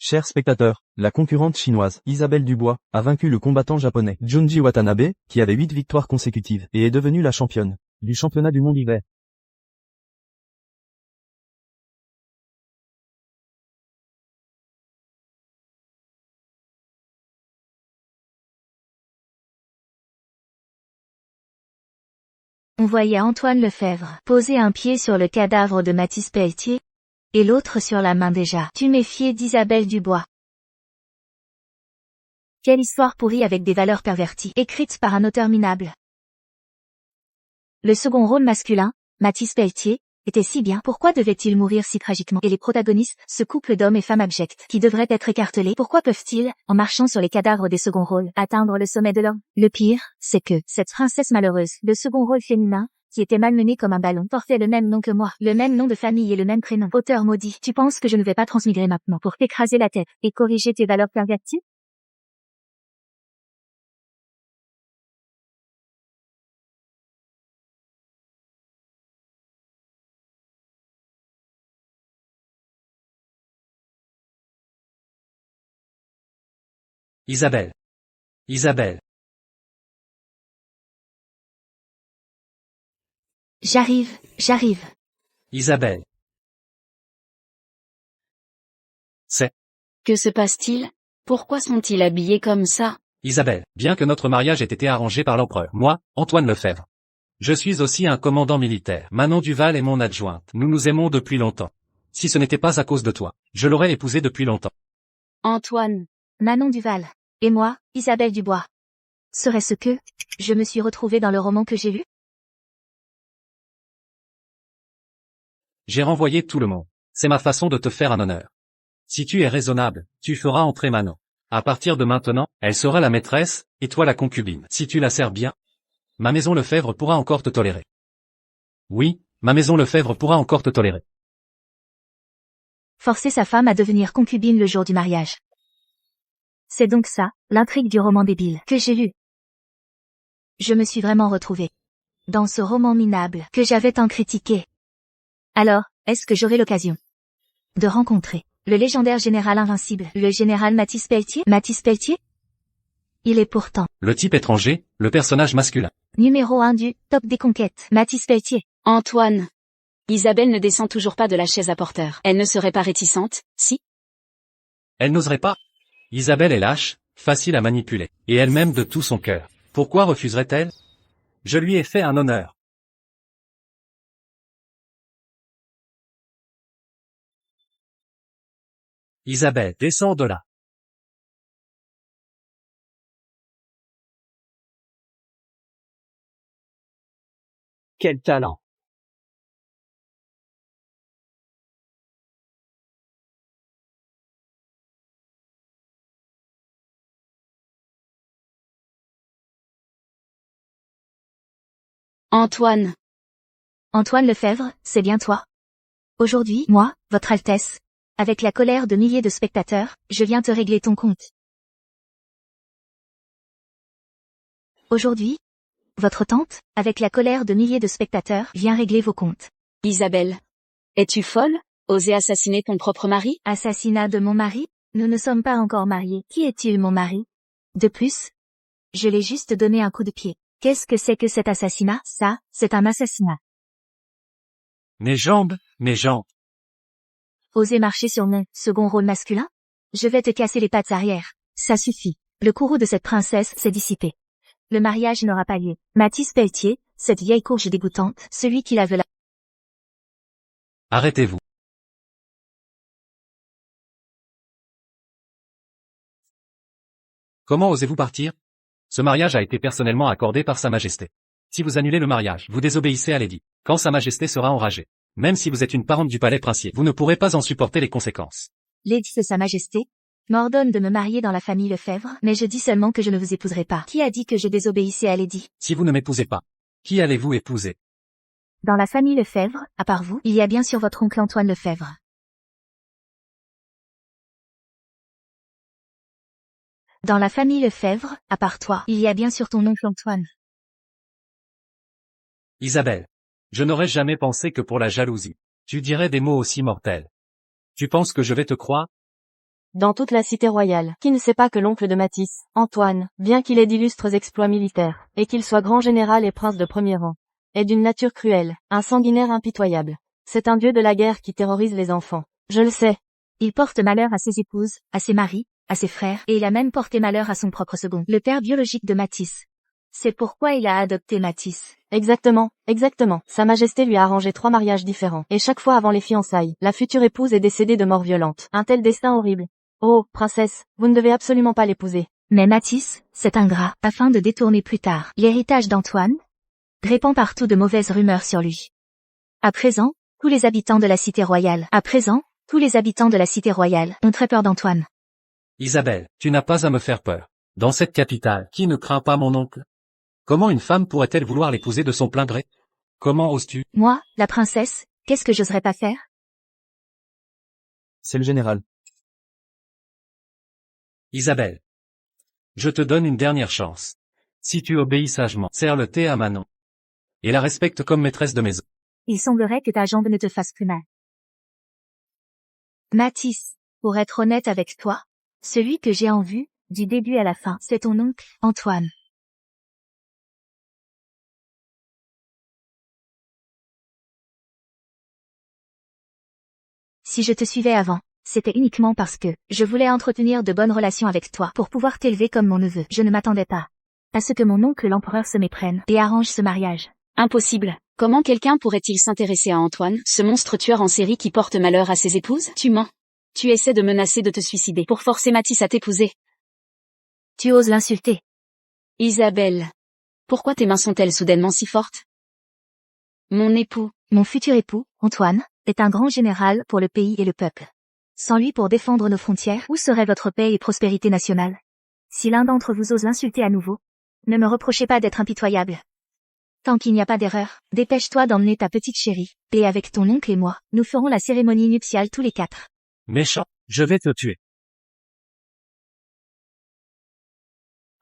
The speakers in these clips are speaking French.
Chers spectateurs, la concurrente chinoise, Isabelle Dubois, a vaincu le combattant japonais, Junji Watanabe, qui avait 8 victoires consécutives, et est devenue la championne du championnat du monde hiver. On voyait Antoine Lefebvre poser un pied sur le cadavre de Mathis Pelletier, et l'autre sur la main déjà tuméfiée d'Isabelle Dubois. Quelle histoire pourrie avec des valeurs perverties, écrite par un auteur minable. Le second rôle masculin, Mathis Pelletier, était si bien, pourquoi devait-il mourir si tragiquement? Et les protagonistes, ce couple d'hommes et femmes abjects, qui devraient être écartelés, pourquoi peuvent-ils, en marchant sur les cadavres des seconds rôles, atteindre le sommet de l'homme? Le pire, c'est que, cette princesse malheureuse, le second rôle féminin, qui était malmené comme un ballon, portait le même nom que moi, le même nom de famille et le même prénom. Auteur maudit, tu penses que je ne vais pas transmigrer maintenant pour t'écraser la tête, et corriger tes valeurs perverties? Isabelle. Isabelle. J'arrive. Isabelle. C'est Que se passe-t-il? Pourquoi sont-ils habillés comme ça? Isabelle. Bien que notre mariage ait été arrangé par l'empereur, moi, Antoine Lefebvre. Je suis aussi un commandant militaire. Manon Duval est mon adjointe. Nous nous aimons depuis longtemps. Si ce n'était pas à cause de toi, je l'aurais épousée depuis longtemps. Antoine. Manon Duval. Et moi, Isabelle Dubois. Serait-ce que je me suis retrouvée dans le roman que j'ai lu? J'ai renvoyé tout le monde. C'est ma façon de te faire un honneur. Si tu es raisonnable, tu feras entrer Manon. À partir de maintenant, elle sera la maîtresse, et toi la concubine. Si tu la sers bien, ma maison Lefebvre pourra encore te tolérer. Oui, ma maison Lefebvre pourra encore te tolérer. Forcer sa femme à devenir concubine le jour du mariage. C'est donc ça, l'intrigue du roman débile que j'ai lu. Je me suis vraiment retrouvée dans ce roman minable que j'avais tant critiqué. Alors, est-ce que j'aurai l'occasion de rencontrer le légendaire général invincible, le général Mathis Pelletier? Mathis Pelletier? Il est pourtant Le type étranger, le personnage masculin. numéro 1 du top des conquêtes. Mathis Pelletier. Antoine. Isabelle ne descend toujours pas de la chaise à porteur. Elle ne serait pas réticente, si? Elle n'oserait pas. Isabelle est lâche, facile à manipuler, et elle m'aime de tout son cœur. Pourquoi refuserait-elle? Je lui ai fait un honneur. Isabelle, descends de là. Quel talent! Antoine. Antoine Lefebvre, c'est bien toi. Aujourd'hui, moi, votre Altesse, avec la colère de milliers de spectateurs, je viens te régler ton compte. Aujourd'hui, votre tante, avec la colère de milliers de spectateurs, vient régler vos comptes. Isabelle. Es-tu folle? Oser assassiner ton propre mari? Assassinat de mon mari? Nous ne sommes pas encore mariés. Qui est-il, mon mari? De plus, je l'ai juste donné un coup de pied. Qu'est-ce que c'est que cet assassinat? Ça, c'est un assassinat. Mes jambes, mes jambes. Oser marcher sur mon second rôle masculin? Je vais te casser les pattes arrière. Ça suffit. Le courroux de cette princesse s'est dissipé. Le mariage n'aura pas lieu. Mathis Pelletier, cette vieille courge dégoûtante, celui qui lave la... Arrêtez-vous. Comment osez-vous partir? Ce mariage a été personnellement accordé par Sa Majesté. Si vous annulez le mariage, vous désobéissez à l'édit. Quand Sa Majesté sera enragée, même si vous êtes une parente du palais princier, vous ne pourrez pas en supporter les conséquences. L'édit de Sa Majesté m'ordonne de me marier dans la famille Lefebvre, mais je dis seulement que je ne vous épouserai pas. Qui a dit que je désobéissais à l'édit? Si vous ne m'épousez pas, qui allez-vous épouser? Dans la famille Lefebvre, à part vous, il y a bien sûr votre oncle Antoine Lefebvre. Dans la famille Lefebvre, à part toi, il y a bien sûr ton oncle Antoine. Isabelle. Je n'aurais jamais pensé que pour la jalousie, tu dirais des mots aussi mortels. Tu penses que je vais te croire? dans toute la cité royale. Qui ne sait pas que l'oncle de Matisse, Antoine, bien qu'il ait d'illustres exploits militaires, et qu'il soit grand général et prince de premier rang, est d'une nature cruelle, un sanguinaire impitoyable. C'est un dieu de la guerre qui terrorise les enfants. Je le sais. Il porte malheur à ses épouses, à ses maris, à ses frères, et il a même porté malheur à son propre second, le père biologique de Matisse. C'est pourquoi il a adopté Matisse. Exactement, exactement. Sa Majesté lui a arrangé 3 mariages différents, et chaque fois avant les fiançailles, la future épouse est décédée de mort violente. Un tel destin horrible. Oh, princesse, vous ne devez absolument pas l'épouser. Mais Matisse, cet ingrat, afin de détourner plus tard l'héritage d'Antoine, répand partout de mauvaises rumeurs sur lui. À présent, tous les habitants de la cité royale, ont très peur d'Antoine. Isabelle, tu n'as pas à me faire peur. Dans cette capitale, qui ne craint pas mon oncle? Comment une femme pourrait-elle vouloir l'épouser de son plein gré? Comment oses-tu? Moi, la princesse, qu'est-ce que j'oserais pas faire? C'est le général. Isabelle, je te donne une dernière chance. Si tu obéis sagement, sers le thé à Manon. Et la respecte comme maîtresse de maison. Il semblerait que ta jambe ne te fasse plus mal. Matisse, pour être honnête avec toi, celui que j'ai en vue, du début à la fin, c'est ton oncle, Antoine. Si je te suivais avant, c'était uniquement parce que je voulais entretenir de bonnes relations avec toi pour pouvoir t'élever comme mon neveu. Je ne m'attendais pas à ce que mon oncle l'empereur se méprenne et arrange ce mariage. Impossible. Comment quelqu'un pourrait-il s'intéresser à Antoine, ce monstre tueur en série qui porte malheur à ses épouses? Tu mens. Tu essaies de menacer de te suicider pour forcer Matisse à t'épouser. Tu oses l'insulter. Isabelle. Pourquoi tes mains sont-elles soudainement si fortes? Mon époux. Mon futur époux, Antoine, est un grand général pour le pays et le peuple. Sans lui pour défendre nos frontières, où serait votre paix et prospérité nationale? Si l'un d'entre vous ose l'insulter à nouveau, ne me reprochez pas d'être impitoyable. Tant qu'il n'y a pas d'erreur, dépêche-toi d'emmener ta petite chérie, et avec ton oncle et moi, nous ferons la cérémonie nuptiale tous les 4. Méchant, je vais te tuer.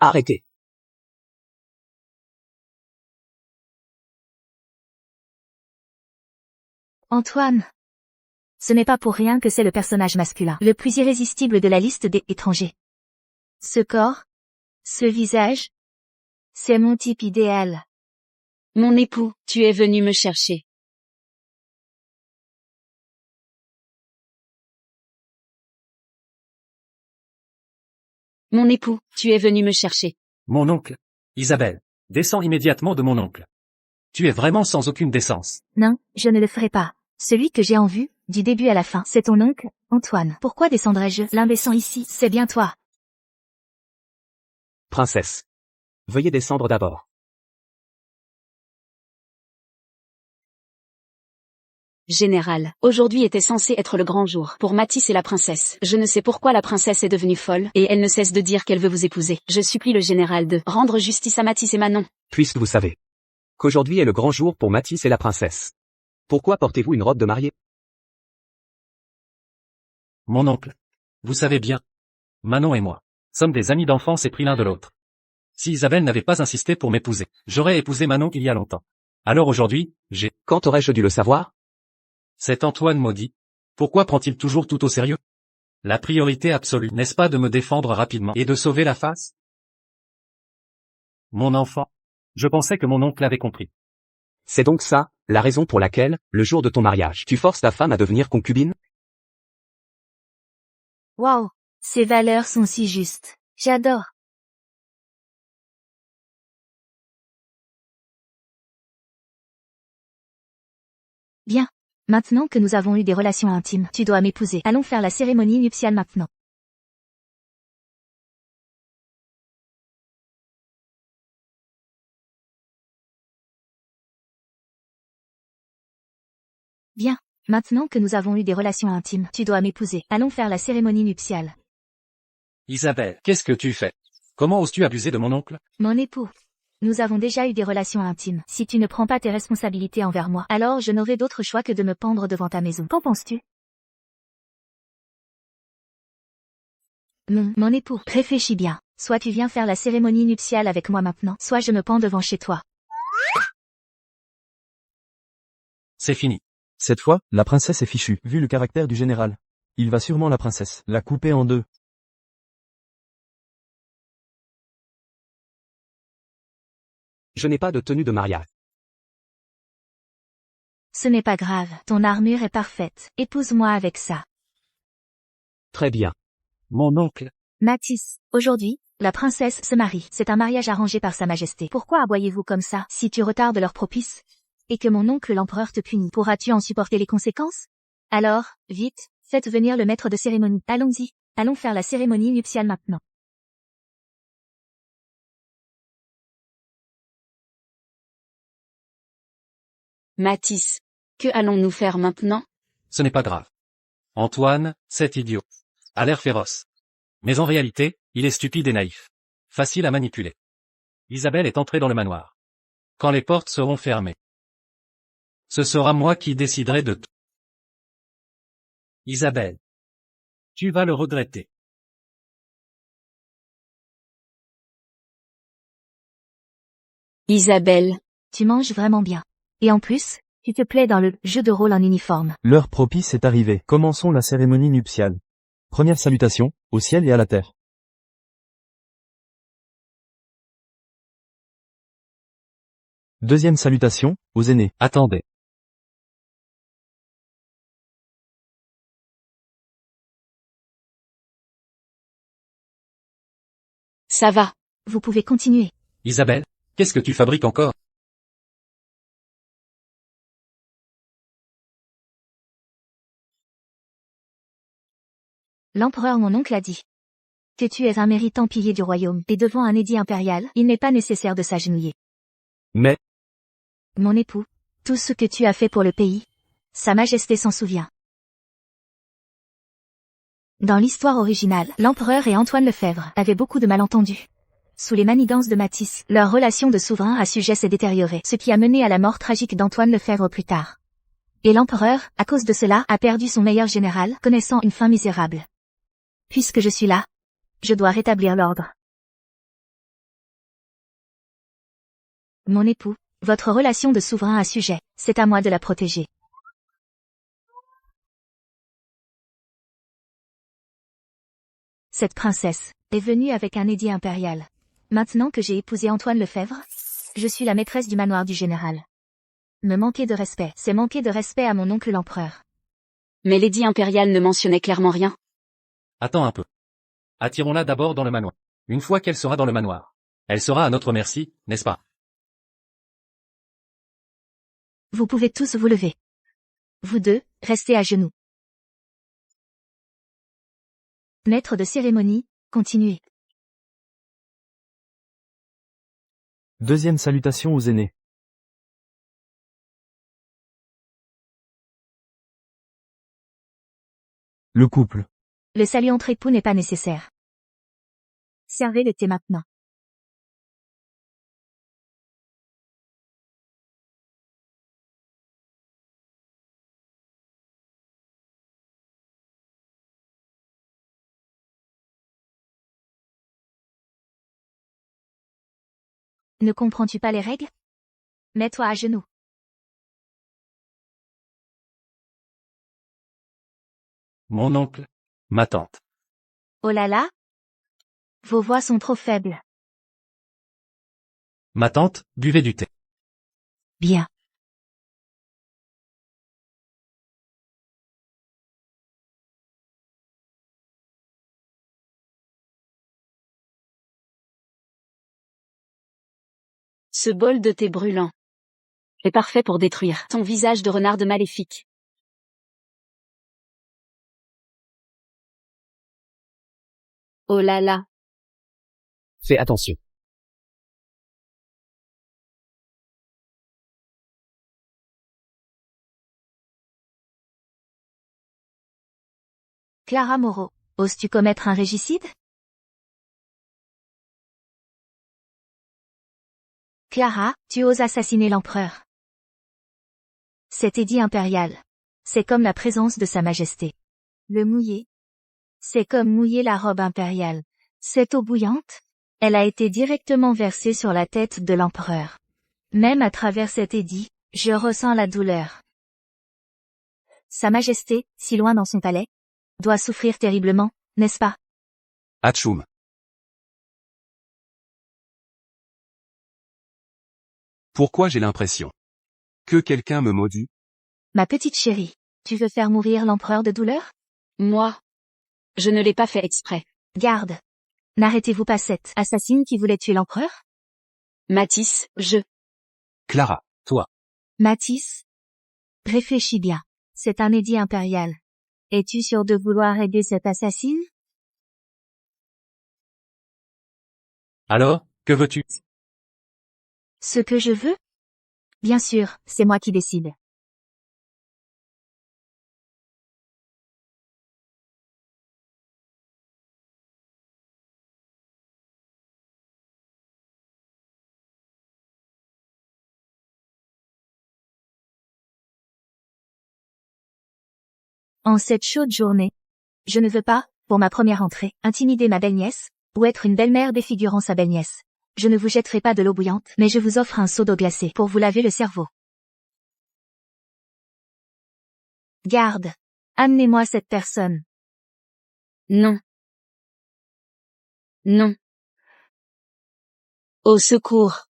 Arrêtez. Antoine. Ce n'est pas pour rien que c'est le personnage masculin, le plus irrésistible de la liste des étrangers. Ce corps, ce visage, c'est mon type idéal. Mon époux, tu es venu me chercher. Mon époux, tu es venu me chercher. Mon oncle. Isabelle, descends immédiatement de mon oncle. Tu es vraiment sans aucune décence. Non, je ne le ferai pas. Celui que j'ai en vue, du début à la fin, c'est ton oncle, Antoine. Pourquoi descendrais-je? L'imbécent ici, c'est bien toi. Princesse. Veuillez descendre d'abord. Général, aujourd'hui était censé être le grand jour pour Matisse et la princesse. Je ne sais pourquoi la princesse est devenue folle, et elle ne cesse de dire qu'elle veut vous épouser. Je supplie le général de rendre justice à Matisse et Manon. Puisque vous savez qu'aujourd'hui est le grand jour pour Matisse et la princesse. Pourquoi portez-vous une robe de mariée? Mon oncle. Vous savez bien. Manon et moi sommes des amis d'enfance et pris l'un de l'autre. Si Isabelle n'avait pas insisté pour m'épouser, j'aurais épousé Manon il y a longtemps. Alors aujourd'hui, Quand aurais-je dû le savoir? Cet Antoine maudit. Pourquoi prend-il toujours tout au sérieux? La priorité absolue, n'est-ce pas de me défendre rapidement et de sauver la face? Mon enfant. Je pensais que mon oncle avait compris. C'est donc ça, la raison pour laquelle, le jour de ton mariage, tu forces ta femme à devenir concubine? Waouh, ces valeurs sont si justes. J'adore. Bien. Maintenant que nous avons eu des relations intimes, tu dois m'épouser. Allons faire la cérémonie nuptiale maintenant. Bien. Maintenant que nous avons eu des relations intimes, tu dois m'épouser. Allons faire la cérémonie nuptiale. Isabelle, qu'est-ce que tu fais? Comment oses-tu abuser de mon oncle? Mon époux. Nous avons déjà eu des relations intimes. Si tu ne prends pas tes responsabilités envers moi, alors je n'aurai d'autre choix que de me pendre devant ta maison. Qu'en penses-tu? Mon époux, réfléchis bien. Soit tu viens faire la cérémonie nuptiale avec moi maintenant, soit je me pends devant chez toi. C'est fini. Cette fois, la princesse est fichue, vu le caractère du général. Il va sûrement la princesse la couper en deux. Je n'ai pas de tenue de mariage. Ce n'est pas grave, ton armure est parfaite. Épouse-moi avec ça. Très bien. Mon oncle. Mathis, aujourd'hui, la princesse se marie. C'est un mariage arrangé par Sa Majesté. Pourquoi aboyez-vous comme ça si tu retardes l'heure propice et que mon oncle l'empereur te punit? Pourras-tu en supporter les conséquences? Alors, vite, faites venir le maître de cérémonie. Allons-y, allons faire la cérémonie nuptiale maintenant. Mathis, que allons-nous faire maintenant? Ce n'est pas grave. Antoine, cet idiot, a l'air féroce. Mais en réalité, il est stupide et naïf. Facile à manipuler. Isabelle est entrée dans le manoir. Quand les portes seront fermées, ce sera moi qui déciderai de tout. Isabelle, tu vas le regretter. Isabelle, Tu manges vraiment bien. Et en plus, tu te plais dans le jeu de rôle en uniforme. L'heure propice est arrivée. Commençons la cérémonie nuptiale. Première salutation, au ciel et à la terre. Deuxième salutation, aux aînés. Attendez. ça va. Vous pouvez continuer. Isabelle, qu'est-ce que tu fabriques encore? L'empereur mon oncle a dit que tu es un méritant pilier du royaume, et devant un édit impérial, il n'est pas nécessaire de s'agenouiller. Mais, Mon époux, tout ce que tu as fait pour le pays, Sa Majesté s'en souvient. Dans l'histoire originale, l'empereur et Antoine Lefebvre avaient beaucoup de malentendus. Sous les manigances de Mathis, leur relation de souverain à sujet s'est détériorée, ce qui a mené à la mort tragique d'Antoine Lefebvre plus tard. Et l'empereur, à cause de cela, a perdu son meilleur général, connaissant une fin misérable. Puisque je suis là, je dois rétablir l'ordre. Mon époux, votre relation de souverain à sujet, c'est à moi de la protéger. Cette princesse est venue avec un édit impérial. Maintenant que j'ai épousé Antoine Lefebvre, je suis la maîtresse du manoir du général. Me manquer de respect, c'est manquer de respect à mon oncle l'empereur. Mais l'édit impérial ne mentionnait clairement rien. Attends un peu. Attirons-la d'abord dans le manoir. Une fois qu'elle sera dans le manoir, elle sera à notre merci, n'est-ce pas? Vous pouvez tous vous lever. Vous deux, restez à genoux. Maître de cérémonie, continuez. Deuxième salutation aux aînés. Le couple. Le salut entre époux n'est pas nécessaire. Servez le thé maintenant. Ne comprends-tu pas les règles? Mets-toi à genoux. Mon oncle, ma tante. Oh là là! Vos voix sont trop faibles. Ma tante, buvez du thé. Bien. Ce bol de thé brûlant est parfait pour détruire ton visage de renarde maléfique. Oh là là, fais attention. Clara Moreau, oses-tu commettre un régicide? Clara, tu oses assassiner l'empereur. Cet édit impérial, c'est comme la présence de Sa Majesté. Le mouiller, c'est comme mouiller la robe impériale. Cette eau bouillante, elle a été directement versée sur la tête de l'empereur. Même à travers cet édit, je ressens la douleur. Sa Majesté, si loin dans son palais, doit souffrir terriblement, n'est-ce pas? Atchoum. Pourquoi j'ai l'impression que quelqu'un me maudit? Ma petite chérie, tu veux faire mourir l'empereur de douleur? Moi. Je ne l'ai pas fait exprès. Garde. N'arrêtez-vous pas cette assassine qui voulait tuer l'empereur? Matisse, Clara. Matisse? Réfléchis bien. C'est un édit impérial. Es-tu sûr de vouloir aider cette assassine? Alors, que veux-tu? Ce que je veux? Bien sûr, c'est moi qui décide. En cette chaude journée, je ne veux pas, pour ma première entrée, intimider ma belle-nièce, ou être une belle-mère défigurant sa belle-nièce. Je ne vous jetterai pas de l'eau bouillante, mais je vous offre un seau d'eau glacée pour vous laver le cerveau. Garde. Amenez-moi cette personne. Non. Non. Au secours.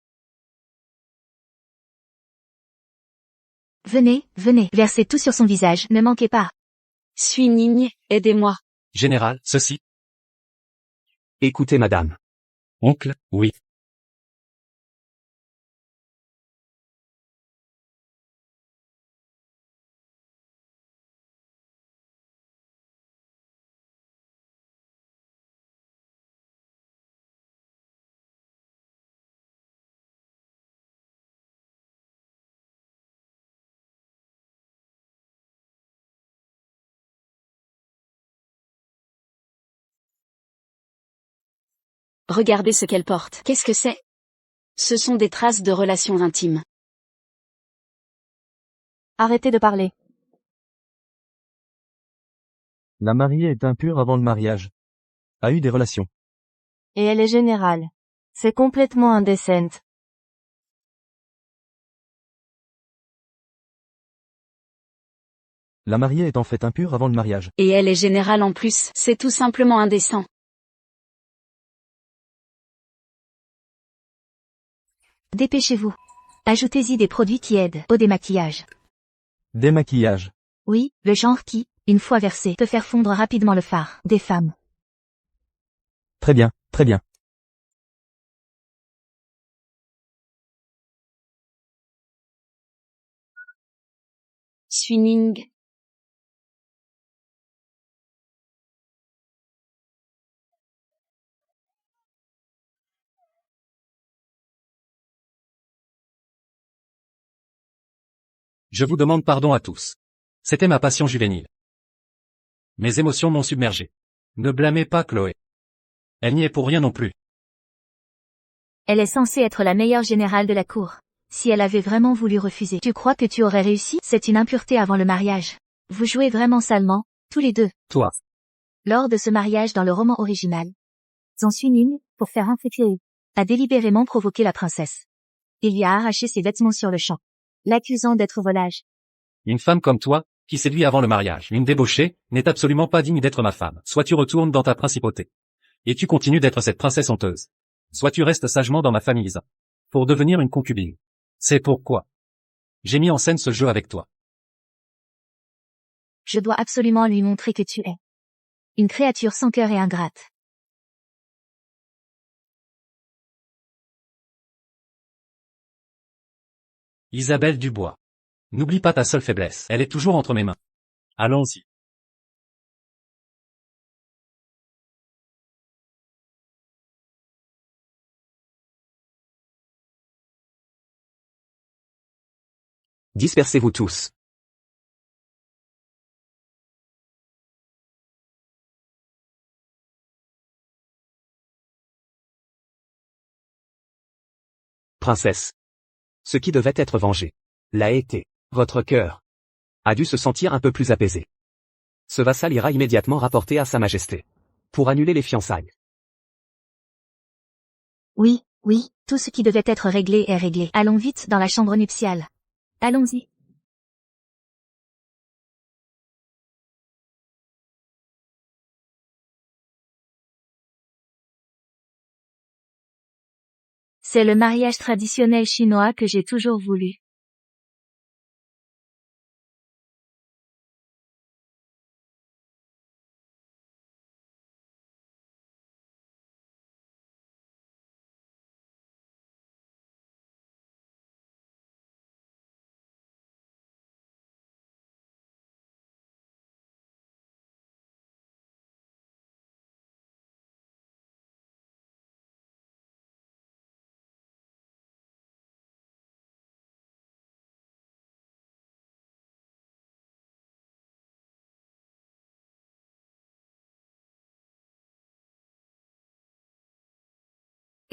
Venez, versez tout sur son visage, ne manquez pas. Suinigne, aidez-moi. Général, ceci. Écoutez madame. Oncle, oui. Regardez ce qu'elle porte. Qu'est-ce que c'est? Ce sont des traces de relations intimes. Arrêtez de parler. La mariée est impure avant le mariage. A eu des relations. Et elle est générale. C'est complètement indécente. La mariée est en fait impure avant le mariage. Et elle est générale en plus, c'est tout simplement indécent. Dépêchez-vous. Ajoutez-y des produits qui aident au démaquillage. Démaquillage. Oui, le genre qui, une fois versé, peut faire fondre rapidement le fard des femmes. Très bien, très bien. Suining. Je vous demande pardon à tous. C'était ma passion juvénile. Mes émotions m'ont submergé. Ne blâmez pas Chloé. Elle n'y est pour rien non plus. Elle est censée être la meilleure générale de la cour. Si elle avait vraiment voulu refuser, tu crois que tu aurais réussi? C'est une impureté avant le mariage. Vous jouez vraiment salement, tous les deux. Toi. Lors de ce mariage dans le roman original, Zhang Xuning, pour faire entrer Chloé, a délibérément provoqué la princesse. Il lui a arraché ses vêtements sur le champ, l'accusant d'être volage. Une femme comme toi, qui séduit avant le mariage, une débauchée, n'est absolument pas digne d'être ma femme. Soit tu retournes dans ta principauté. Et tu continues d'être cette princesse honteuse. Soit tu restes sagement dans ma famille Lisa. Pour devenir une concubine. C'est pourquoi j'ai mis en scène ce jeu avec toi. Je dois absolument lui montrer que tu es une créature sans cœur et ingrate. Isabelle Dubois. N'oublie pas ta seule faiblesse. Elle est toujours entre mes mains. Allons-y. Dispersez-vous tous. Princesse. Ce qui devait être vengé l'a été. Votre cœur a dû se sentir un peu plus apaisé. Ce vassal ira immédiatement rapporter à Sa Majesté pour annuler les fiançailles. Oui, tout ce qui devait être réglé est réglé. Allons vite dans la chambre nuptiale. Allons-y. C'est le mariage traditionnel chinois que j'ai toujours voulu.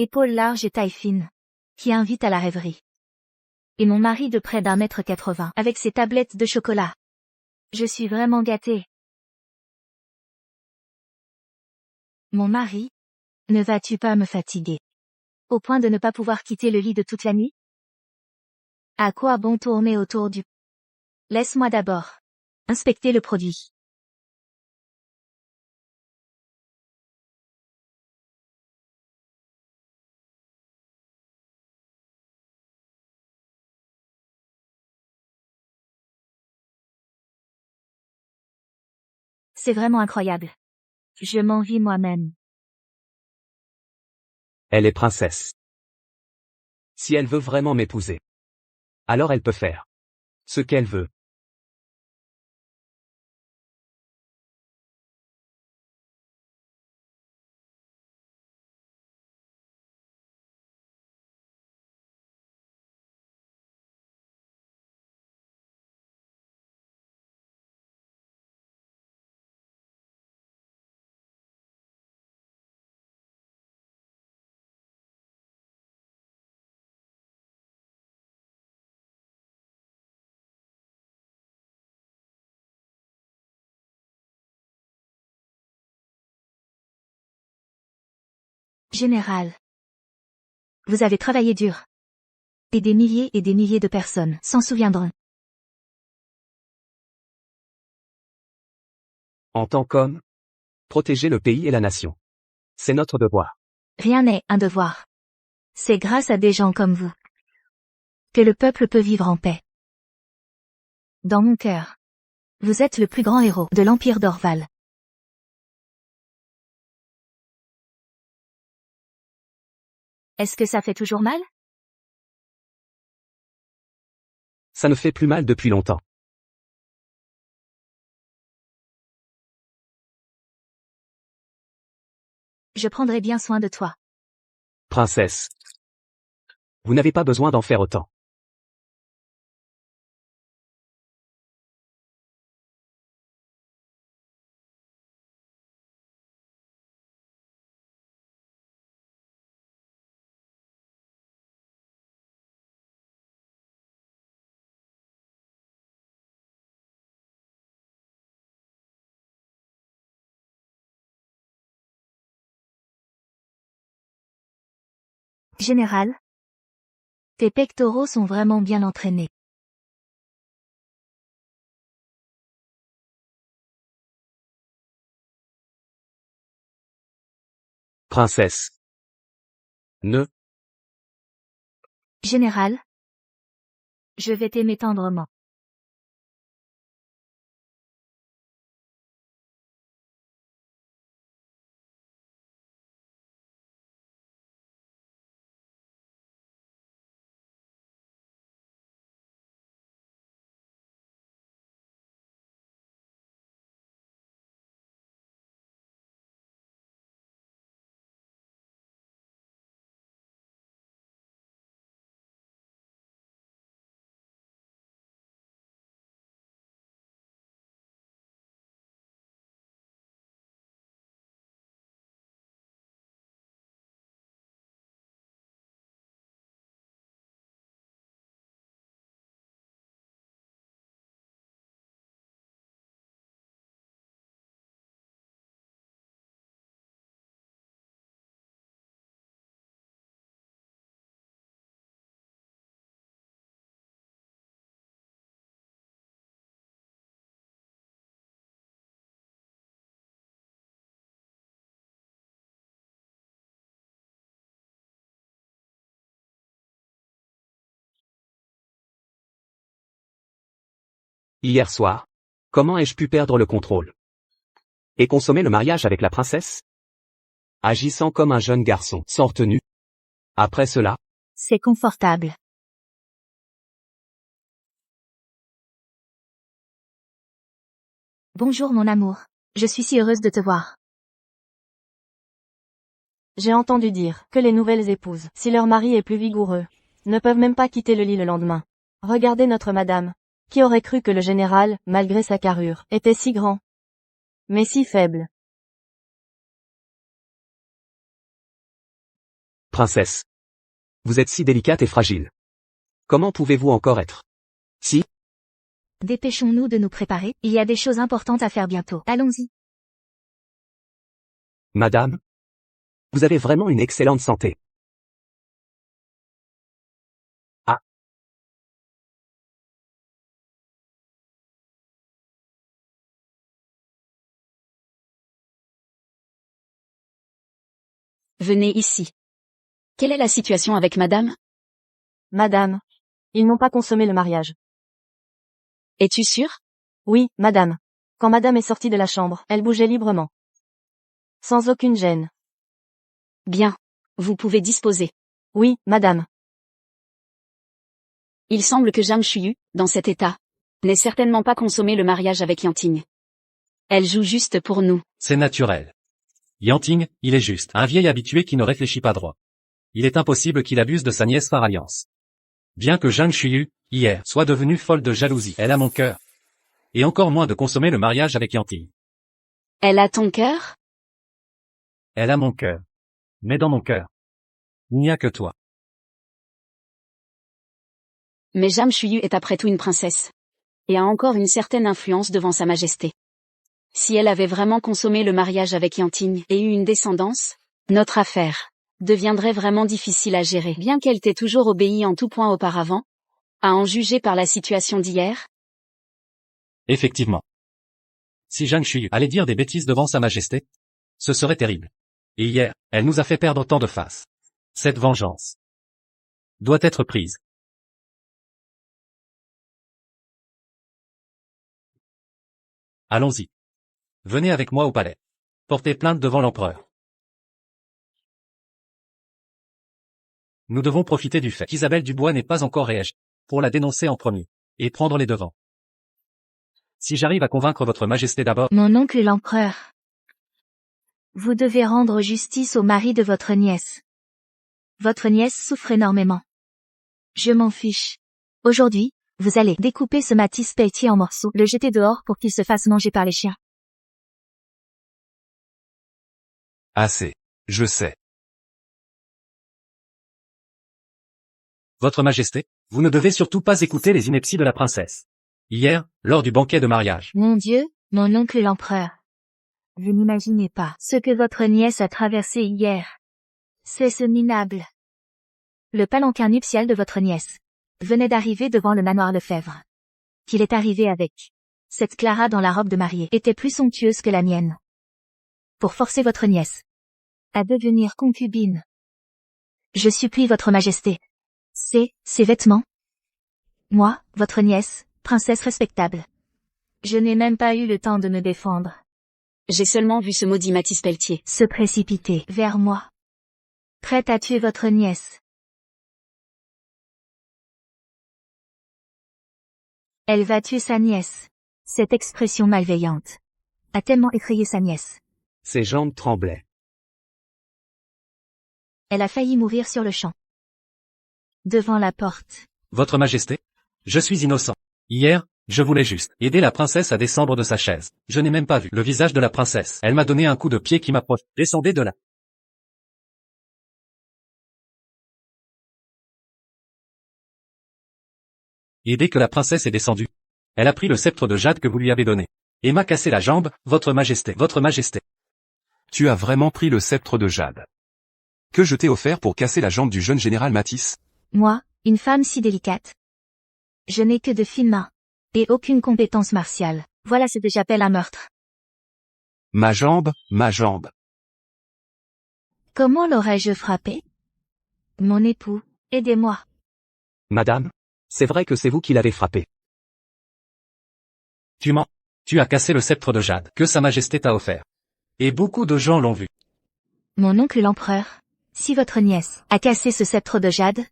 Épaules larges et taille fine. Qui invite à la rêverie. Et mon mari de près d'1,80 m avec ses tablettes de chocolat. Je suis vraiment gâtée. Mon mari? Ne vas-tu pas me fatiguer? Au point de ne pas pouvoir quitter le lit de toute la nuit? À quoi bon tourner autour du... Laisse-moi d'abord inspecter le produit. C'est vraiment incroyable. Je m'envie moi-même. Elle est princesse. Si elle veut vraiment m'épouser, alors elle peut faire ce qu'elle veut. Général. Vous avez travaillé dur. Et des milliers de personnes s'en souviendront. En tant qu'homme, protéger le pays et la nation. C'est notre devoir. Rien n'est un devoir. C'est grâce à des gens comme vous que le peuple peut vivre en paix. Dans mon cœur. Vous êtes le plus grand héros de l'Empire d'Orval. Est-ce que ça fait toujours mal? Ça ne fait plus mal depuis longtemps. Je prendrai bien soin de toi. Princesse. Vous n'avez pas besoin d'en faire autant. Général. Tes pectoraux sont vraiment bien entraînés. Princesse. Ne. Général. Je vais t'aimer tendrement. Hier soir. Comment ai-je pu perdre le contrôle? Et consommer le mariage avec la princesse? Agissant comme un jeune garçon, sans retenue. Après cela, C'est confortable. Bonjour mon amour. Je suis si heureuse de te voir. J'ai entendu dire que les nouvelles épouses, si leur mari est plus vigoureux, ne peuvent même pas quitter le lit le lendemain. Regardez notre madame. Qui aurait cru que le général, malgré sa carrure, était si grand, mais si faible? princesse. Vous êtes si délicate et fragile. Comment pouvez-vous encore être si? Dépêchons-nous de nous préparer, il y a des choses importantes à faire bientôt. Allons-y. Madame? Vous avez vraiment une excellente santé. Ah. Venez ici. Quelle est la situation avec madame? Madame. Ils n'ont pas consommé le mariage. Es-tu sûre? Oui, madame. Quand madame est sortie de la chambre, elle bougeait librement. Sans aucune gêne. Bien. Vous pouvez disposer. Oui, madame. Il semble que Zhang Shuyu, dans cet état, n'ait certainement pas consommé le mariage avec Yanting. Elle joue juste pour nous. C'est naturel. Yanting, il est juste un vieil habitué qui ne réfléchit pas droit. Il est impossible qu'il abuse de sa nièce par alliance. Bien que Zhang Shuyu, hier, soit devenue folle de jalousie, elle a mon cœur. Et encore moins de consommer le mariage avec Yanting. Elle a ton cœur? Elle a mon cœur. Mais dans mon cœur, il n'y a que toi. Mais Zhang Shuyu est après tout une princesse. Et a encore une certaine influence devant sa majesté. Si elle avait vraiment consommé le mariage avec Yanting et eu une descendance, notre affaire deviendrait vraiment difficile à gérer. Bien qu'elle t'ait toujours obéi en tout point auparavant, à en juger par la situation d'hier. Effectivement. Si Zhang Shuyu allait dire des bêtises devant sa majesté, ce serait terrible. Et hier, elle nous a fait perdre tant de face. Cette vengeance doit être prise. Allons-y. Venez avec moi au palais. Portez plainte devant l'empereur. Nous devons profiter du fait qu'Isabelle Dubois n'est pas encore réagi, pour la dénoncer en premier, et prendre les devants. Si j'arrive à convaincre votre majesté d'abord... Mon oncle l'empereur. Vous devez rendre justice au mari de votre nièce. Votre nièce souffre énormément. Je m'en fiche. Aujourd'hui, vous allez découper ce Matisse Pelletier en morceaux, le jeter dehors pour qu'il se fasse manger par les chiens. Assez. Je sais. Votre majesté, vous ne devez surtout pas écouter les inepties de la princesse. Hier, lors du banquet de mariage. Mon Dieu, mon oncle l'empereur. Vous n'imaginez pas ce que votre nièce a traversé hier. C'est ce minable. Le palanquin nuptial de votre nièce venait d'arriver devant le manoir Lefebvre. Qu'il est arrivé avec. Cette Clara dans la robe de mariée était plus somptueuse que la mienne. Pour forcer votre nièce à devenir concubine. Je supplie votre majesté. Ces vêtements. Moi, votre nièce, princesse respectable. Je n'ai même pas eu le temps de me défendre. J'ai seulement vu ce maudit Matisse Pelletier Se précipiter vers moi. Prête à tuer votre nièce. Elle va tuer sa nièce. Cette expression malveillante a tellement effrayé sa nièce. Ses jambes tremblaient. Elle a failli mourir sur le champ. Devant la porte. Votre majesté, je suis innocent. Hier, je voulais juste aider la princesse à descendre de sa chaise. Je n'ai même pas vu le visage de la princesse. Elle m'a donné un coup de pied qui m'approche. Descendez de là. Et dès que la princesse est descendue, elle a pris le sceptre de jade que vous lui avez donné. Et m'a cassé la jambe, votre majesté, votre majesté. Tu as vraiment pris le sceptre de jade. Que je t'ai offert pour casser la jambe du jeune général Matisse? Moi, une femme si délicate. Je n'ai que de fines mains. Et aucune compétence martiale. Voilà ce que j'appelle un meurtre. Ma jambe, ma jambe. Comment l'aurais-je frappé? Mon époux, aidez-moi. Madame, c'est vrai que c'est vous qui l'avez frappé. Tu mens. Tu as cassé le sceptre de jade que Sa Majesté t'a offert. Et beaucoup de gens l'ont vu. Mon oncle l'empereur, si votre nièce a cassé ce sceptre de jade,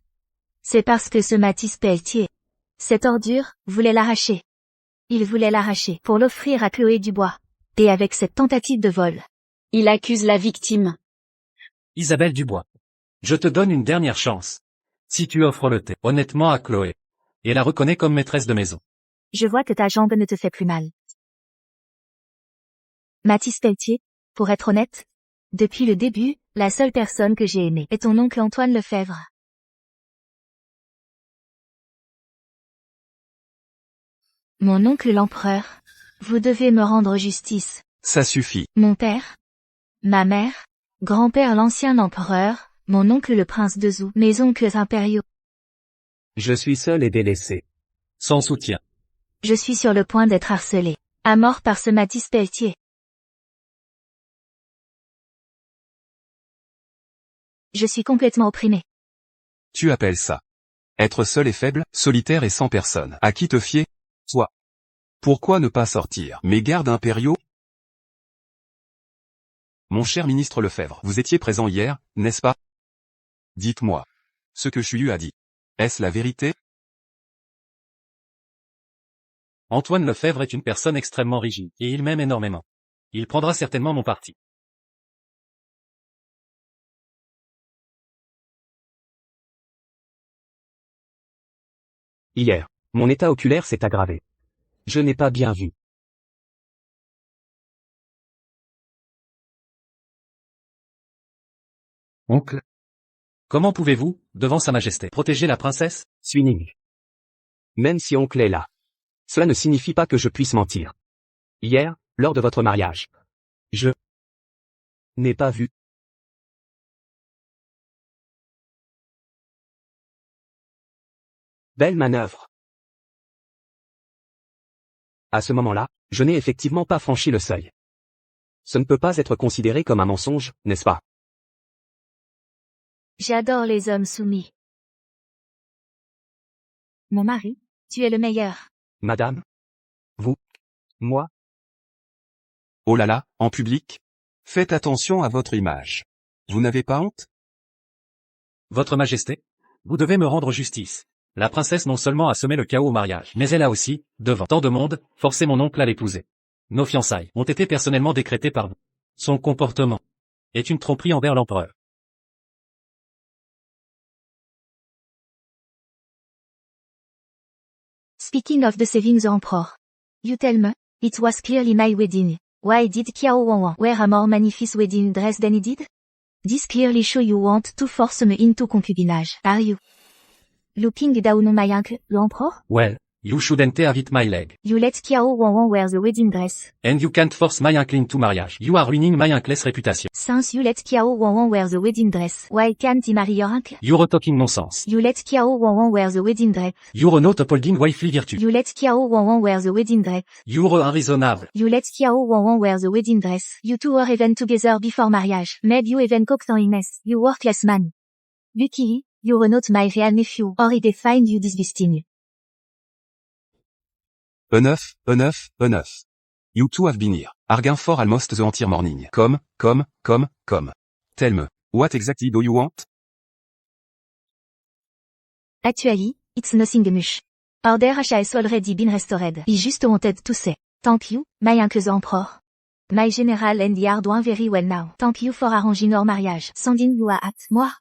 c'est parce que ce Matisse Pelletier, cette ordure, voulait l'arracher. Il voulait l'arracher pour l'offrir à Chloé Dubois. Et avec cette tentative de vol, Il accuse la victime. Isabelle Dubois. Je te donne une dernière chance. Si tu offres le thé honnêtement à Chloé, et la reconnais comme maîtresse de maison. je vois que ta jambe ne te fait plus mal. Matisse Pelletier, pour être honnête, depuis le début, la seule personne que j'ai aimée est ton oncle Antoine Lefebvre. Mon oncle l'empereur, vous devez me rendre justice. Ça suffit. Mon père, ma mère, grand-père l'ancien empereur, mon oncle le prince de Zhou, mes oncles impériaux. Je suis seul et délaissé. Sans soutien. Je suis sur le point d'être harcelé, à mort par ce Matisse Pelletier. Je suis complètement opprimé. Tu appelles ça être seul et faible, solitaire et sans personne. À qui te fier? Toi. Pourquoi ne pas sortir? Mes gardes impériaux? Mon cher ministre Lefebvre, vous étiez présent hier, n'est-ce pas? Dites-moi. Ce que Chuyu a dit. Est-ce la vérité? Antoine Lefebvre est une personne extrêmement rigide, et il m'aime énormément. Il prendra certainement mon parti. Hier, mon état oculaire s'est aggravé. Je n'ai pas bien vu. Oncle. Comment pouvez-vous, devant Sa Majesté, protéger la princesse? Swinning. Même si oncle est là. Cela ne signifie pas que je puisse mentir. Hier, lors de votre mariage. Je n'ai pas vu. Belle manœuvre. À ce moment-là, je n'ai effectivement pas franchi le seuil. Ce ne peut pas être considéré comme un mensonge, n'est-ce pas? J'adore les hommes soumis. Mon mari, tu es le meilleur. Madame? Vous? Moi? Oh là là, en public? Faites attention à votre image. Vous n'avez pas honte? Votre Majesté, vous devez me rendre justice. La princesse non seulement a semé le chaos au mariage, mais elle a aussi, devant tant de monde, forcé mon oncle à l'épouser. Nos fiançailles ont été personnellement décrétées par vous. Son comportement est une tromperie envers l'empereur. Speaking of the saving the emperor. You tell me, it was clearly my wedding. Why did Qiao Wanwan wear a more magnificent wedding dress than he did? This clearly show you want to force me into concubinage, are you? Looking down on my uncle, the emperor? Well, you shouldn't have it my leg. You let Qiao Wanwan wear the wedding dress. And you can't force my uncle into marriage. You are ruining my uncle's reputation. Since you let Qiao Wanwan wear the wedding dress, why can't he marry your uncle? You're talking nonsense. You let Qiao Wanwan wear the wedding dress. You're not upholding wifely virtue. You let Qiao Wanwan wear the wedding dress. You're unreasonable. You let Qiao Wanwan wear the wedding dress. You two were even together before marriage. Made you even cocked on Ines. You worthless man. Luckily, you're not my real nephew, or he find you disgusting. Enough. You two have been here. Arguing for almost the entire morning. Come. Tell me, what exactly do you want? Actually, it's nothing much. Order has already been restored. I just wanted to say, thank you, my uncle the emperor. My general and you are doing very well now. Thank you for arranging our marriage. Sending you at moi.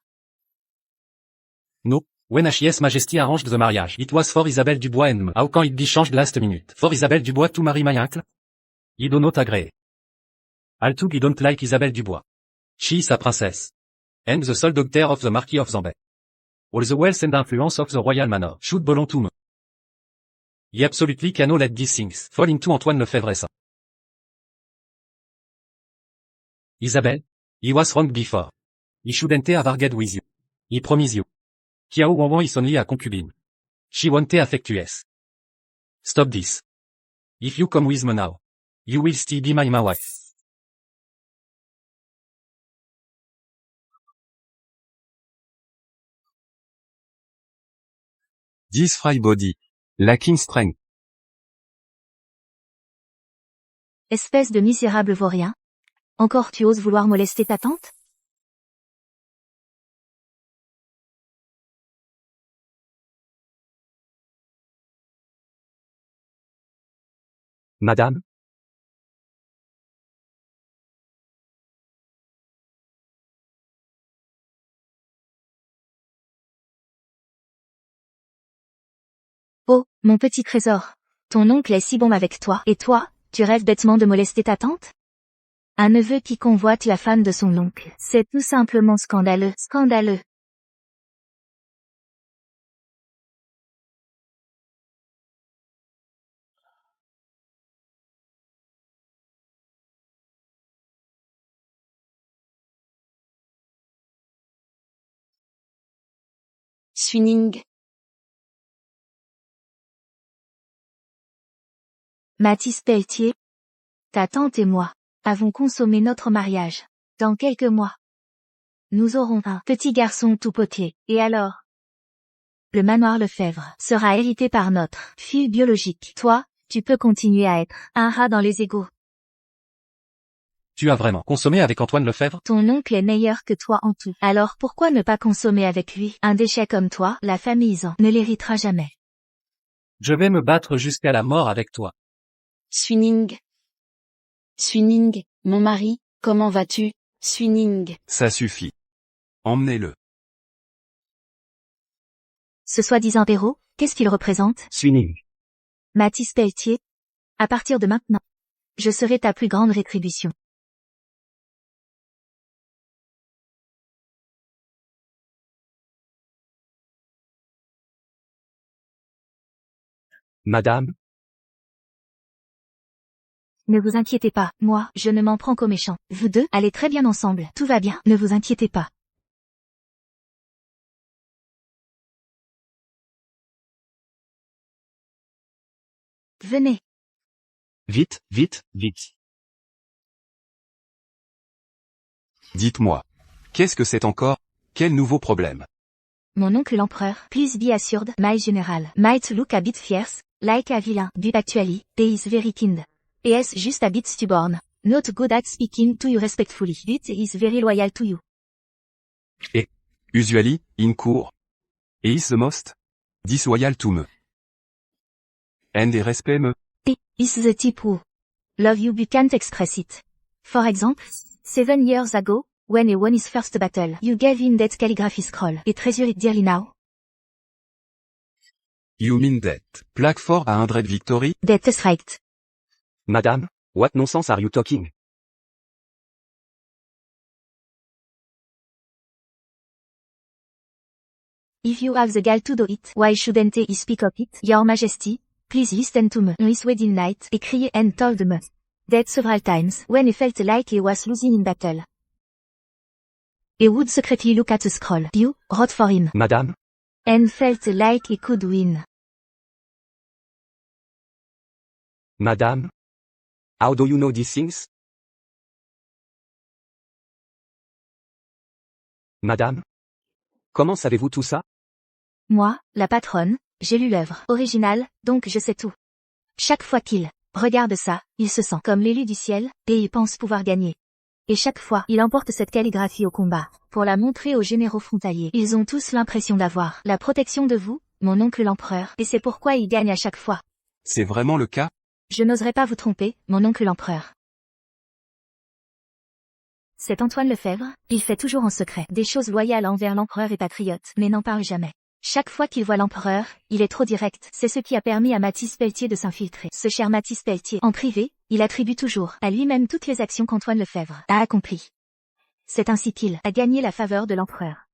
No. When His Majesty arranged the marriage, it was for Isabelle Dubois and me. How can it be changed last minute? For Isabelle Dubois to marry my uncle? I do not agree. Although I don't like Isabelle Dubois. She is a princess. And the sole daughter of the Marquis of Zambet. All the wealth and influence of the royal manor should belong to me. I absolutely cannot let these things fall into Antoine Lefebvre's hands. Isabelle, he was wrong before. He shouldn't have argued with you. He promise you. Qiao Wanwan is only a concubine. She won't be affectuous. Stop this. If you come with me now, you will still be my wife. This free body, lacking strength. Espèce de misérable vaurien. Encore tu oses vouloir molester ta tante? Madame? Oh, mon petit trésor. Ton oncle est si bon avec toi, et toi, tu rêves bêtement de molester ta tante? Un neveu qui convoite la femme de son oncle. C'est tout simplement scandaleux, scandaleux. Suining. Mathis Pelletier. Ta tante et moi avons consommé notre mariage. Dans quelques mois, nous aurons un petit garçon tout potier. Et alors? Le manoir Lefebvre sera hérité par notre fille biologique. Toi, tu peux continuer à être un rat dans les égouts. Tu as vraiment consommé avec Antoine Lefebvre? Ton oncle est meilleur que toi en tout. Alors pourquoi ne pas consommer avec lui? Un déchet comme toi, la famille Zan ne l'héritera jamais. Je vais me battre jusqu'à la mort avec toi. Suining. Suining, mon mari, comment vas-tu? Suining. Ça suffit. Emmenez-le. Ce soi-disant héros, qu'est-ce qu'il représente? Suining. Mathis Pelletier. À partir de maintenant, je serai ta plus grande rétribution. Madame? Ne vous inquiétez pas, moi, je ne m'en prends qu'aux méchants. Vous deux, allez très bien ensemble. Tout va bien, ne vous inquiétez pas. Venez. Vite, vite, vite. Dites-moi. Qu'est-ce que c'est encore? Quel nouveau problème? Mon oncle l'empereur, please be assured, my general, might look a bit fierce, like a villain, but actually, he is very kind. He is just a bit stubborn, not good at speaking to you respectfully, but he is very loyal to you. Usually, in court. Et is the most? Disloyal to me. And des respect me? He is the type who love you but can't express it. For example, 7 years ago, when he won his first battle, you gave him that calligraphy scroll. He treasure it dearly now. You mean that? Plaque fort à 100 victory? That is right. Madame? What nonsense are you talking? If you have the gall to do it, why shouldn't he speak of it? Your Majesty, please listen to me. On his wedding night, he cried and told me that several times, when he felt like he was losing in battle, he would secretly look at the scroll you wrote for him, Madame? and felt like he could win. Madame? How do you know these things? Madame? Comment savez-vous tout ça? Moi, la patronne, j'ai lu l'œuvre originale, donc je sais tout. Chaque fois qu'il regarde ça, il se sent comme l'élu du ciel, et il pense pouvoir gagner. Et chaque fois, il emporte cette calligraphie au combat, pour la montrer aux généraux frontaliers. Ils ont tous l'impression d'avoir la protection de vous, mon oncle l'empereur, et c'est pourquoi ils gagnent à chaque fois. C'est vraiment le cas? Je n'oserais pas vous tromper, mon oncle l'empereur. C'est Antoine Lefebvre, il fait toujours en secret des choses loyales envers l'empereur et patriote, mais n'en parle jamais. Chaque fois qu'il voit l'empereur, il est trop direct. C'est ce qui a permis à Mathis Pelletier de s'infiltrer. Ce cher Mathis Pelletier, en privé, il attribue toujours à lui-même toutes les actions qu'Antoine Lefebvre a accomplies. C'est ainsi qu'il a gagné la faveur de l'empereur.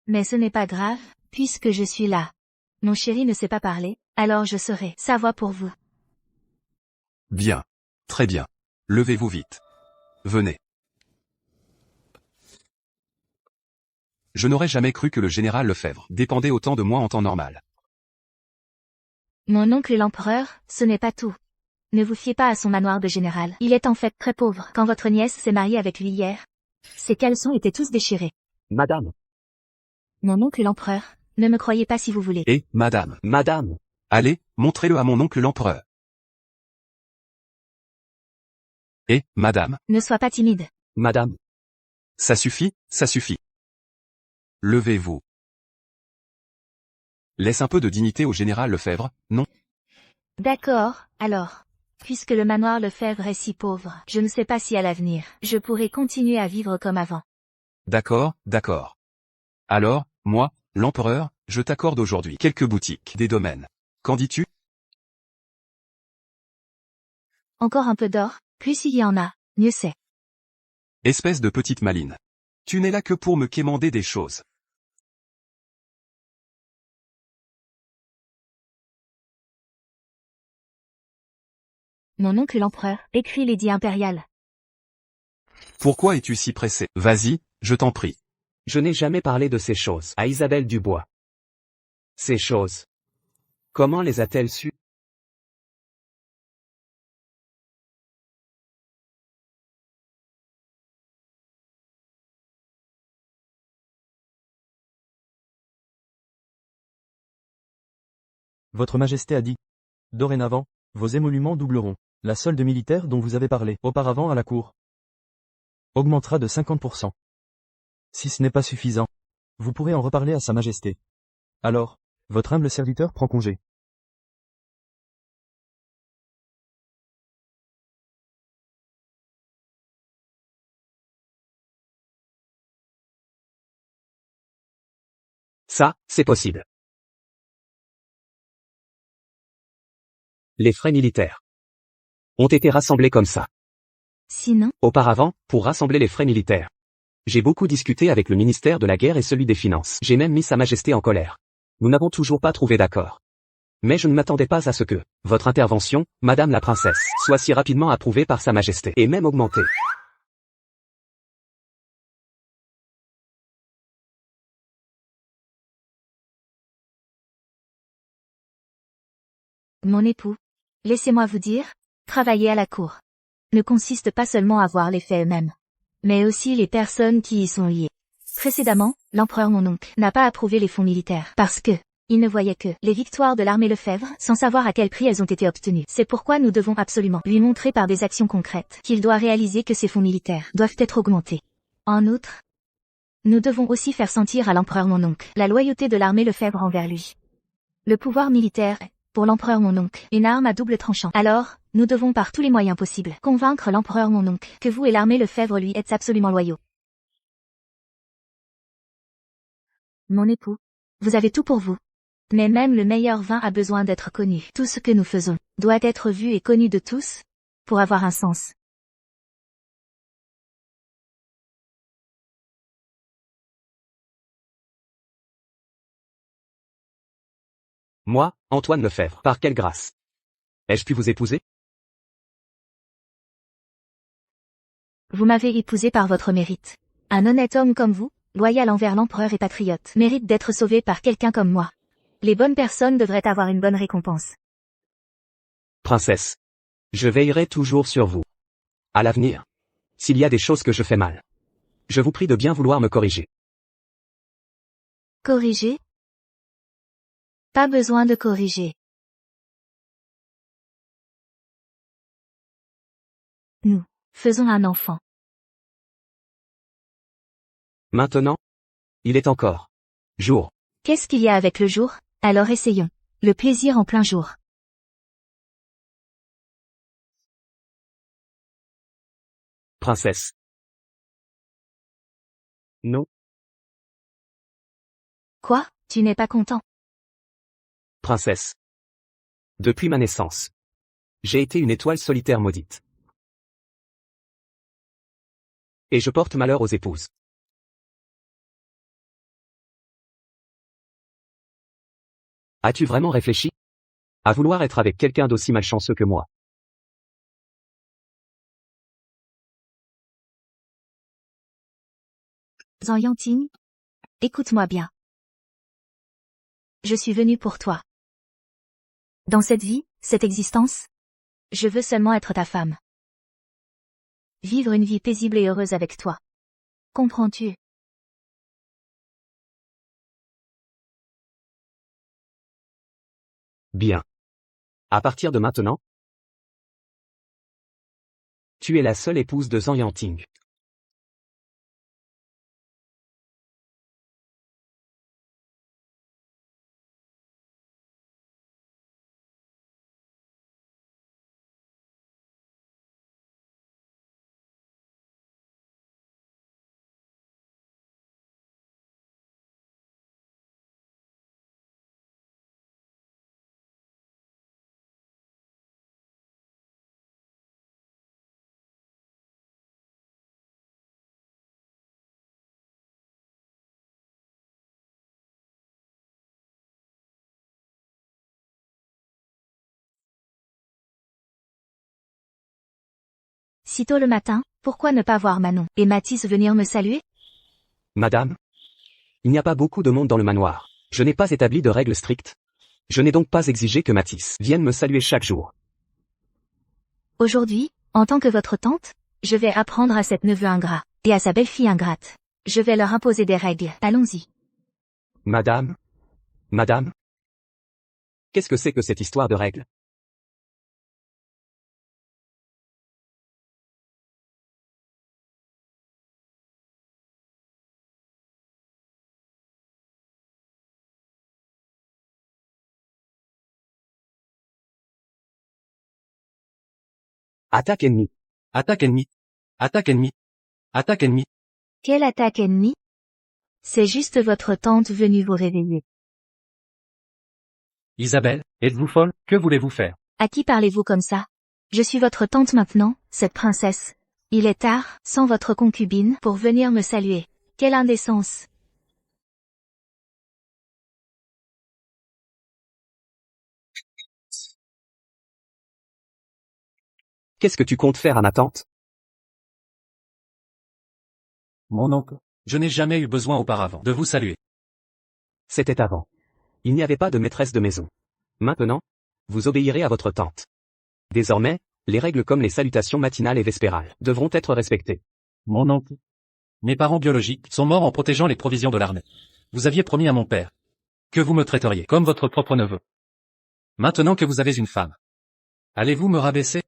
Mais ce n'est pas grave, puisque je suis là. Mon chéri ne sait pas parler, alors je serai sa voix pour vous. Bien. Très bien. Levez-vous vite. Venez. Je n'aurais jamais cru que le général Lefebvre dépendait autant de moi en temps normal. Mon oncle l'empereur, ce n'est pas tout. Ne vous fiez pas à son manoir de général. Il est en fait très pauvre. Quand votre nièce s'est mariée avec lui hier, ses caleçons étaient tous déchirés. Madame. Mon oncle l'empereur, ne me croyez pas si vous voulez. Et, madame. Madame. Allez, montrez-le à mon oncle l'empereur. Et, madame, Ne sois pas timide. Madame, ça suffit, ça suffit. Levez-vous. Laisse un peu de dignité au général Lefebvre, non? D'accord, alors. Puisque le manoir Lefebvre est si pauvre, je ne sais pas si à l'avenir, je pourrai continuer à vivre comme avant. D'accord, d'accord. Alors, moi, l'empereur, je t'accorde aujourd'hui quelques boutiques, des domaines. Qu'en dis-tu? Encore un peu d'or, plus il y en a, mieux c'est. Espèce de petite maline. Tu n'es là que pour me quémander des choses. Mon oncle l'empereur, écrit Lady Impériale. Pourquoi es-tu si pressé? Vas-y, je t'en prie. je n'ai jamais parlé de ces choses à Isabelle Dubois. Ces choses. Comment les a-t-elle sues? Votre Majesté a dit. Dorénavant, vos émoluments doubleront. La solde militaire dont vous avez parlé auparavant à la cour augmentera de 50%. Si ce n'est pas suffisant, vous pourrez en reparler à Sa Majesté. Alors, votre humble serviteur prend congé. Ça, c'est possible. Les frais militaires ont été rassemblés comme ça. Sinon, Auparavant, pour rassembler les frais militaires, j'ai beaucoup discuté avec le ministère de la Guerre et celui des Finances. J'ai même mis Sa Majesté en colère. Nous n'avons toujours pas trouvé d'accord. Mais je ne m'attendais pas à ce que votre intervention, Madame la Princesse, soit si rapidement approuvée par Sa Majesté, et même augmentée. mon époux, laissez-moi vous dire, travailler à la cour ne consiste pas seulement à voir les faits eux-mêmes, mais aussi les personnes qui y sont liées. Précédemment, l'empereur mon oncle n'a pas approuvé les fonds militaires parce que il ne voyait que les victoires de l'armée Lefebvre sans savoir à quel prix elles ont été obtenues. C'est pourquoi nous devons absolument lui montrer par des actions concrètes qu'il doit réaliser que ces fonds militaires doivent être augmentés. En outre, nous devons aussi faire sentir à l'empereur mon oncle la loyauté de l'armée Lefebvre envers lui. Le pouvoir militaire est, pour l'empereur mon oncle, une arme à double tranchant. Alors, nous devons par tous les moyens possibles convaincre l'empereur mon oncle que vous et l'armée Lefebvre lui êtes absolument loyaux. Mon époux, vous avez tout pour vous. Mais même le meilleur vin a besoin d'être connu. Tout ce que nous faisons doit être vu et connu de tous pour avoir un sens. Moi, Antoine Lefebvre, par quelle grâce ai-je pu vous épouser? Vous m'avez épousé par votre mérite. Un honnête homme comme vous, loyal envers l'empereur et patriote, mérite d'être sauvé par quelqu'un comme moi. Les bonnes personnes devraient avoir une bonne récompense. Princesse, je veillerai toujours sur vous. À l'avenir, s'il y a des choses que je fais mal, je vous prie de bien vouloir me corriger. Corriger? Pas besoin de corriger. Nous faisons un enfant. Maintenant, il est encore jour. Qu'est-ce qu'il y a avec le jour? Alors essayons. Le plaisir en plein jour. Princesse. Non, Quoi? Tu n'es pas content? princesse. Depuis ma naissance, j'ai été une étoile solitaire maudite. Et je porte malheur aux épouses. As-tu vraiment réfléchi à vouloir être avec quelqu'un d'aussi malchanceux que moi? Zhang Yanting? Écoute-moi bien. Je suis venu pour toi. Dans cette vie, cette existence, je veux seulement être ta femme. Vivre une vie paisible et heureuse avec toi. Comprends-tu? Bien. À partir de maintenant, Tu es la seule épouse de Zhang Yanting. Sitôt le matin, pourquoi ne pas voir Manon et Mathis venir me saluer? Madame? Il n'y a pas beaucoup de monde dans le manoir. Je n'ai pas établi de règles strictes. Je n'ai donc pas exigé que Mathis vienne me saluer chaque jour. Aujourd'hui, en tant que votre tante, je vais apprendre à cette neveu ingrat, et à sa belle-fille ingrate. Je vais leur imposer des règles. Allons-y. Madame? Madame? Qu'est-ce que c'est que cette histoire de règles? Attaque ennemie. Attaque ennemie. Attaque ennemie. Attaque ennemie. Quelle attaque ennemie? C'est juste votre tante venue vous réveiller. Isabelle, êtes-vous folle? Que voulez-vous faire? À qui parlez-vous comme ça? Je suis votre tante maintenant, cette princesse. Il est tard, sans votre concubine, pour venir me saluer. Quelle indécence! Qu'est-ce que tu comptes faire à ma tante? Mon oncle, je n'ai jamais eu besoin auparavant de vous saluer. C'était avant. Il n'y avait pas de maîtresse de maison. Maintenant, vous obéirez à votre tante. Désormais, les règles comme les salutations matinales et vespérales devront être respectées. Mon oncle. Mes parents biologiques sont morts en protégeant les provisions de l'armée. Vous aviez promis à mon père que vous me traiteriez comme votre propre neveu. Maintenant que vous avez une femme, allez-vous me rabaisser?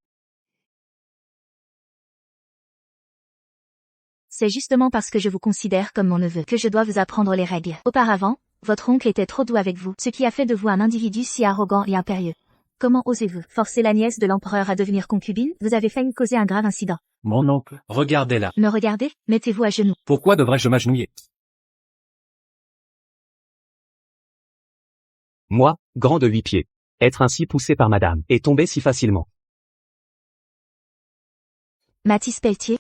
C'est justement parce que je vous considère comme mon neveu que je dois vous apprendre les règles. Auparavant, votre oncle était trop doux avec vous, ce qui a fait de vous un individu si arrogant et impérieux. Comment osez-vous forcer la nièce de l'empereur à devenir concubine? Vous avez failli causer un grave incident. Mon oncle, regardez-la. Me regardez? Mettez-vous à genoux. Pourquoi devrais-je m'agenouiller? Moi, grand de 8 pieds. Être ainsi poussé par madame, et tomber si facilement. Mathis Pelletier.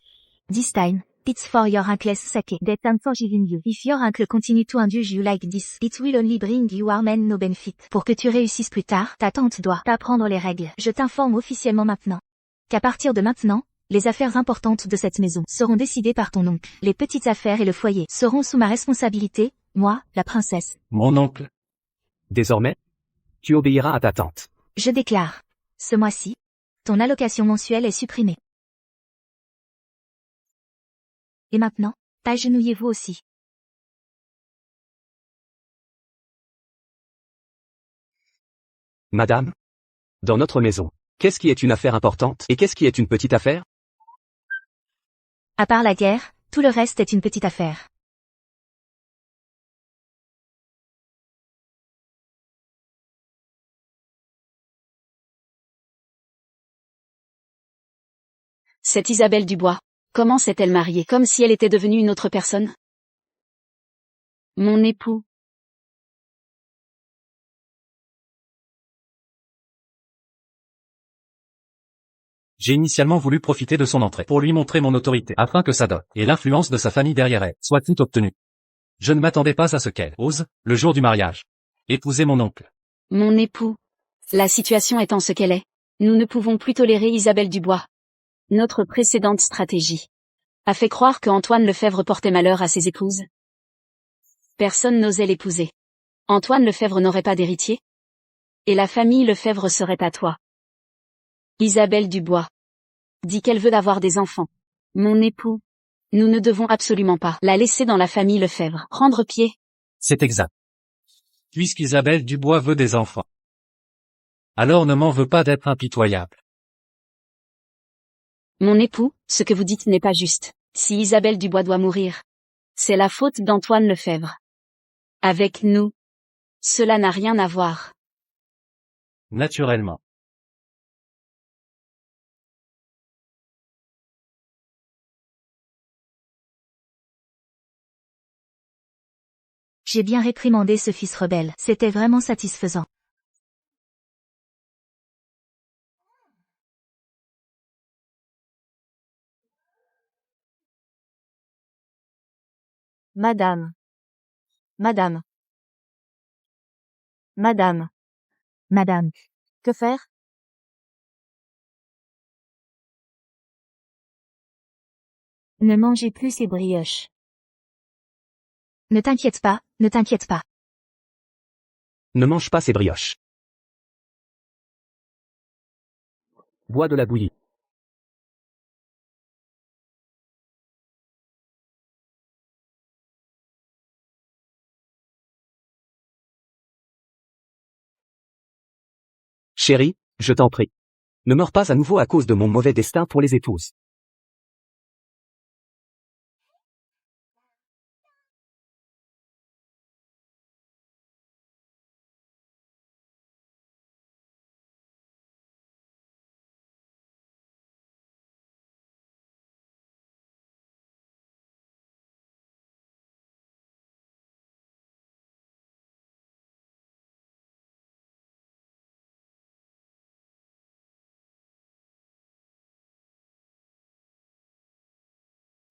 This time, it's for your uncle's sake that I'm forgiving you. If your uncle continue to indulge you like this, it will only bring you harm and no benefit. Pour que tu réussisses plus tard, ta tante doit t'apprendre les règles. Je t'informe officiellement maintenant qu'à partir de maintenant, les affaires importantes de cette maison seront décidées par ton oncle. Les petites affaires et le foyer seront sous ma responsabilité, moi, la princesse. Mon oncle. Désormais, tu obéiras à ta tante. Je déclare. Ce mois-ci, ton allocation mensuelle est supprimée. Et maintenant, agenouillez-vous aussi. Madame? Dans notre maison, qu'est-ce qui est une affaire importante et qu'est-ce qui est une petite affaire? À part la guerre, tout le reste est une petite affaire. Cette Isabelle Dubois. Comment s'est-elle mariée? Comme si elle était devenue une autre personne? Mon époux. J'ai initialement voulu profiter de son entrée pour lui montrer mon autorité afin que sa dot et l'influence de sa famille derrière elle soient toutes obtenues. Je ne m'attendais pas à ce qu'elle ose, le jour du mariage, épouser mon oncle. Mon époux. La situation étant ce qu'elle est, nous ne pouvons plus tolérer Isabelle Dubois. Notre précédente stratégie a fait croire que Antoine Lefebvre portait malheur à ses épouses. Personne n'osait l'épouser. Antoine Lefebvre n'aurait pas d'héritier. Et la famille Lefebvre serait à toi. Isabelle Dubois dit qu'elle veut avoir des enfants. Mon époux. Nous ne devons absolument pas la laisser dans la famille Lefebvre. Prendre pied. C'est exact. Puisqu'Isabelle Dubois veut des enfants, alors ne m'en veux pas d'être impitoyable. Mon époux, ce que vous dites n'est pas juste. Si Isabelle Dubois doit mourir, c'est la faute d'Antoine Lefebvre. Avec nous, cela n'a rien à voir. Naturellement. J'ai bien réprimandé ce fils rebelle. C'était vraiment satisfaisant. Madame. Madame. Madame. Madame. Que faire? Ne mangez plus ces brioches. Ne t'inquiète pas, ne t'inquiète pas. Ne mange pas ces brioches. Bois de la bouillie. Chérie, je t'en prie. Ne meurs pas à nouveau à cause de mon mauvais destin pour les épouses.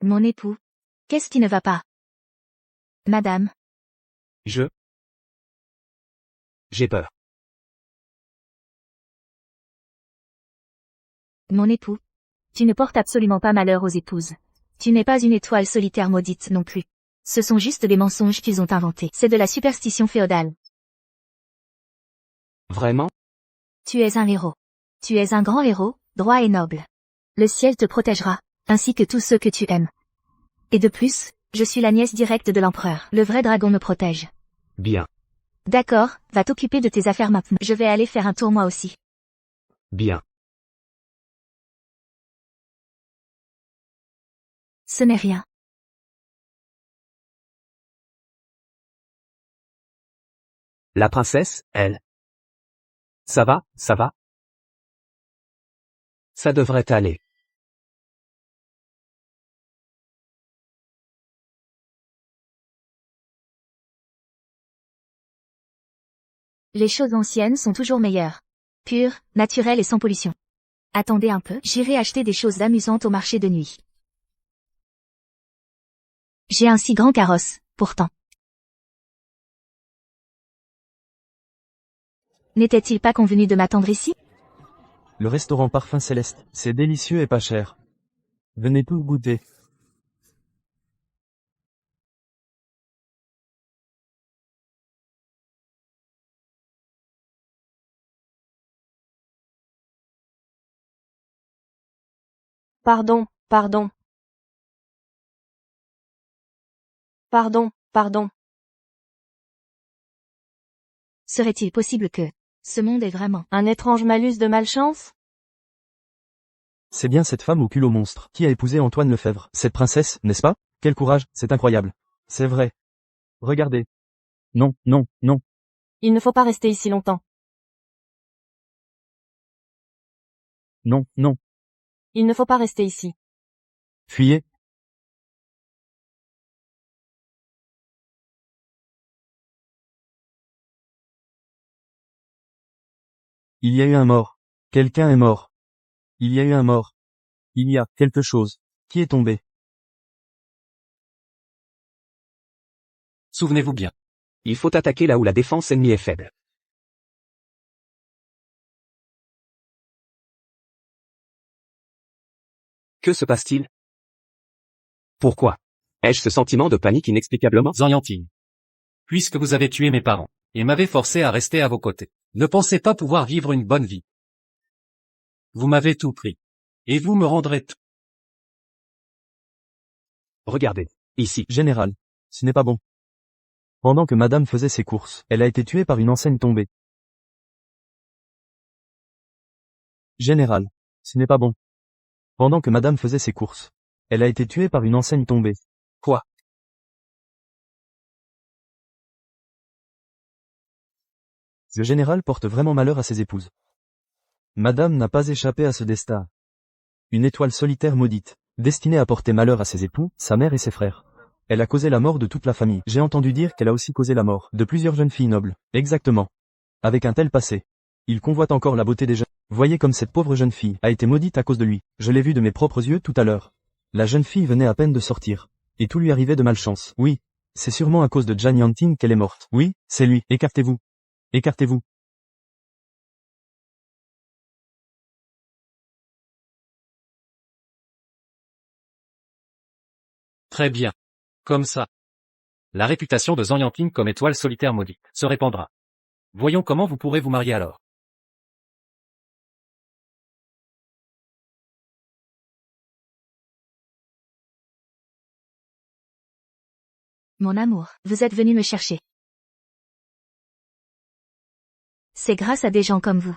Mon époux. Qu'est-ce qui ne va pas? Madame. J'ai peur. Mon époux. Tu ne portes absolument pas malheur aux épouses. Tu n'es pas une étoile solitaire maudite non plus. Ce sont juste des mensonges qu'ils ont inventés. C'est de la superstition féodale. Vraiment? Tu es un héros. Tu es un grand héros, droit et noble. Le ciel te protégera, ainsi que tous ceux que tu aimes. Et de plus, je suis la nièce directe de l'empereur. Le vrai dragon me protège. Bien. D'accord, va t'occuper de tes affaires maintenant. Je vais aller faire un tour moi aussi. Bien. Ce n'est rien. La princesse, elle. Ça va, ça va? Ça devrait aller. Les choses anciennes sont toujours meilleures. Pures, naturelles et sans pollution. Attendez un peu, j'irai acheter des choses amusantes au marché de nuit. J'ai un si grand carrosse, pourtant. N'était-il pas convenu de m'attendre ici? Le restaurant Parfum Céleste, c'est délicieux et pas cher. Venez tous goûter. Pardon, pardon. Pardon, pardon. Serait-il possible que ce monde est vraiment Un étrange malus de malchance? C'est bien cette femme au culot monstre qui a épousé Antoine Lefebvre. Cette princesse, n'est-ce pas? Quel courage, c'est incroyable. C'est vrai. Regardez. Non, non, non. Il ne faut pas rester ici longtemps. Non, non. Il ne faut pas rester ici. Fuyez. Il y a eu un mort. Quelqu'un est mort. Il y a eu un mort. Il y a quelque chose qui est tombé. Souvenez-vous bien. Il faut attaquer là où la défense ennemie est faible. Que se passe-t-il? Pourquoi? Ai-je ce sentiment de panique inexplicablement? Zoriantine. Puisque vous avez tué mes parents, et m'avez forcé à rester à vos côtés, ne pensez pas pouvoir vivre une bonne vie. Vous m'avez tout pris. Et vous me rendrez tout. Regardez. Ici. Général. Ce n'est pas bon. Pendant que madame faisait ses courses, elle a été tuée par une enseigne tombée. Général. Ce n'est pas bon. Pendant que madame faisait ses courses. Elle a été tuée par une enseigne tombée. Quoi? Le général porte vraiment malheur à ses épouses. Madame n'a pas échappé à ce destin. Une étoile solitaire maudite, destinée à porter malheur à ses époux, sa mère et ses frères. Elle a causé la mort de toute la famille. J'ai entendu dire qu'elle a aussi causé la mort de plusieurs jeunes filles nobles. Exactement. Avec un tel passé. Il convoite encore la beauté des jeunes. Voyez comme cette pauvre jeune fille a été maudite à cause de lui. Je l'ai vue de mes propres yeux tout à l'heure. La jeune fille venait à peine de sortir. Et tout lui arrivait de malchance. Oui. C'est sûrement à cause de Jan Yanting qu'elle est morte. Oui, c'est lui. Écartez-vous. Écartez-vous. Très bien. Comme ça. La réputation de Zhang Yanqing comme étoile solitaire maudite se répandra. Voyons comment vous pourrez vous marier alors. Mon amour, vous êtes venu me chercher. C'est grâce à des gens comme vous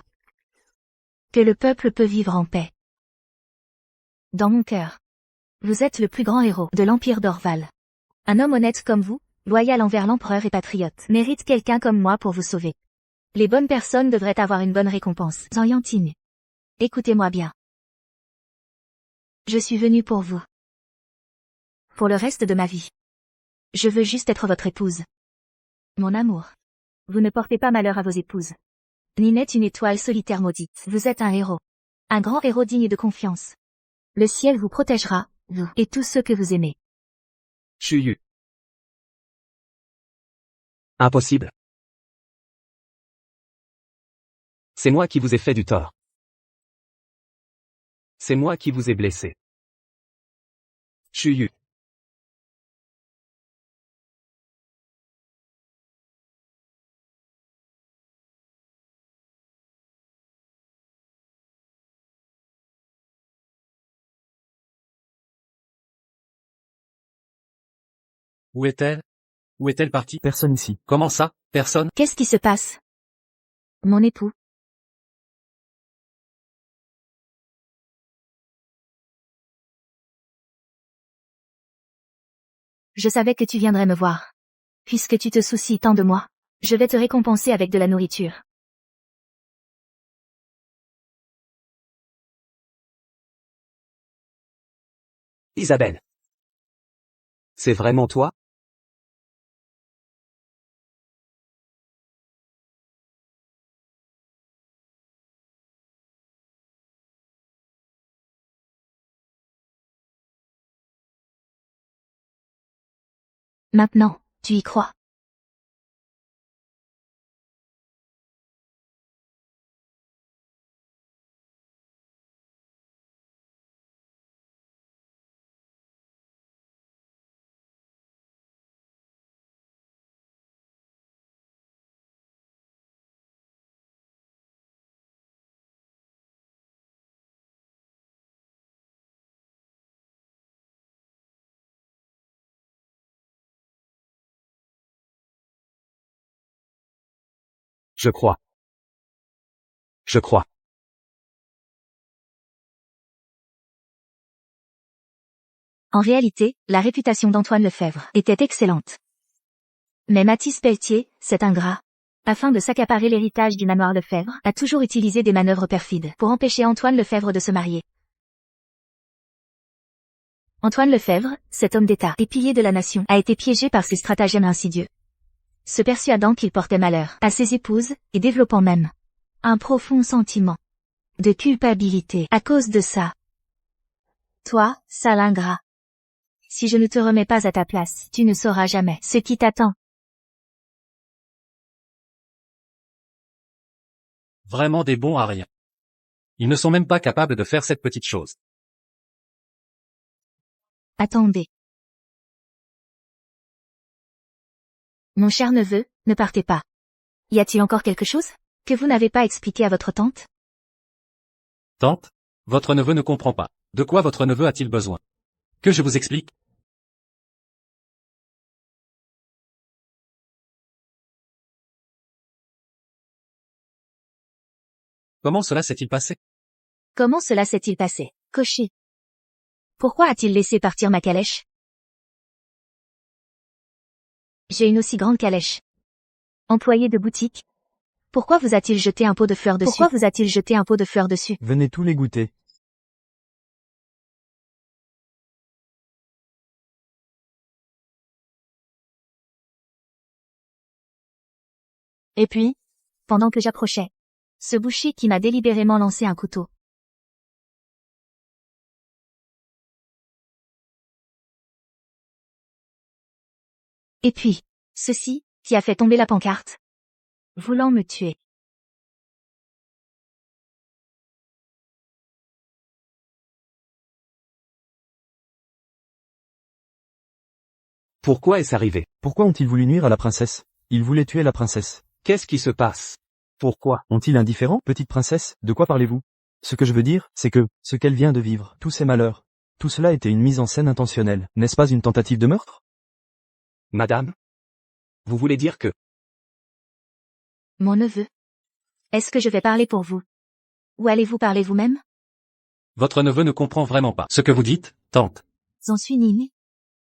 que le peuple peut vivre en paix. Dans mon cœur. Vous êtes le plus grand héros de l'Empire d'Orval. Un homme honnête comme vous, loyal envers l'empereur et patriote, mérite quelqu'un comme moi pour vous sauver. Les bonnes personnes devraient avoir une bonne récompense. Zhang Yanting. Écoutez-moi bien. Je suis venu pour vous. Pour le reste de ma vie. Je veux juste être votre épouse. Mon amour. Vous ne portez pas malheur à vos épouses. Ni n'êtes une étoile solitaire maudite. Vous êtes un héros. Un grand héros digne de confiance. Le ciel vous protégera, vous et tous ceux que vous aimez. Chuyu. Impossible. C'est moi qui vous ai fait du tort. C'est moi qui vous ai blessé. Chuyu. Où est-elle? Où est-elle partie? Personne ici. Comment ça? Personne? Qu'est-ce qui se passe? Mon époux. Je savais que tu viendrais me voir. Puisque tu te soucies tant de moi, je vais te récompenser avec de la nourriture. Isabelle. C'est vraiment toi? Maintenant, tu y crois. Je crois. Je crois. En réalité, la réputation d'Antoine Lefebvre était excellente. Mais Mathis Pelletier, cet ingrat, afin de s'accaparer l'héritage du manoir Lefebvre, a toujours utilisé des manœuvres perfides pour empêcher Antoine Lefebvre de se marier. Antoine Lefebvre, cet homme d'État et pilier de la nation, a été piégé par ses stratagèmes insidieux, se persuadant qu'il portait malheur à ses épouses, et développant même un profond sentiment de culpabilité à cause de ça. Toi, sale ingrat. Si je ne te remets pas à ta place, tu ne sauras jamais ce qui t'attend. Vraiment des bons à rien. Ils ne sont même pas capables de faire cette petite chose. Attendez. Mon cher neveu, ne partez pas. Y a-t-il encore quelque chose que vous n'avez pas expliqué à votre tante? Tante? Votre neveu ne comprend pas. De quoi votre neveu a-t-il besoin? Que je vous explique? Comment cela s'est-il passé? Comment cela s'est-il passé? Cocher. Pourquoi a-t-il laissé partir ma calèche? J'ai une aussi grande calèche. Employé de boutique. Pourquoi vous a-t-il jeté un pot de fleurs dessus? Pourquoi vous a-t-il jeté un pot de fleurs dessus? Venez tous les goûter. Et puis, Pendant que j'approchais. Ce boucher qui m'a délibérément lancé un couteau. Et puis, ceci, qui a fait tomber la pancarte. Voulant me tuer. Pourquoi est-ce arrivé? Pourquoi ont-ils voulu nuire à la princesse? Ils voulaient tuer la princesse. Qu'est-ce qui se passe? Pourquoi? Ont-ils indifférent, petite princesse? De quoi parlez-vous? Ce que je veux dire, c'est que, ce qu'elle vient de vivre, tous ces malheurs, tout cela était une mise en scène intentionnelle. N'est-ce pas une tentative de meurtre? Madame? Vous voulez dire que... Mon neveu. Est-ce que je vais parler pour vous? Ou allez-vous parler vous-même? Votre neveu ne comprend vraiment pas ce que vous dites, tante. J'en suis née.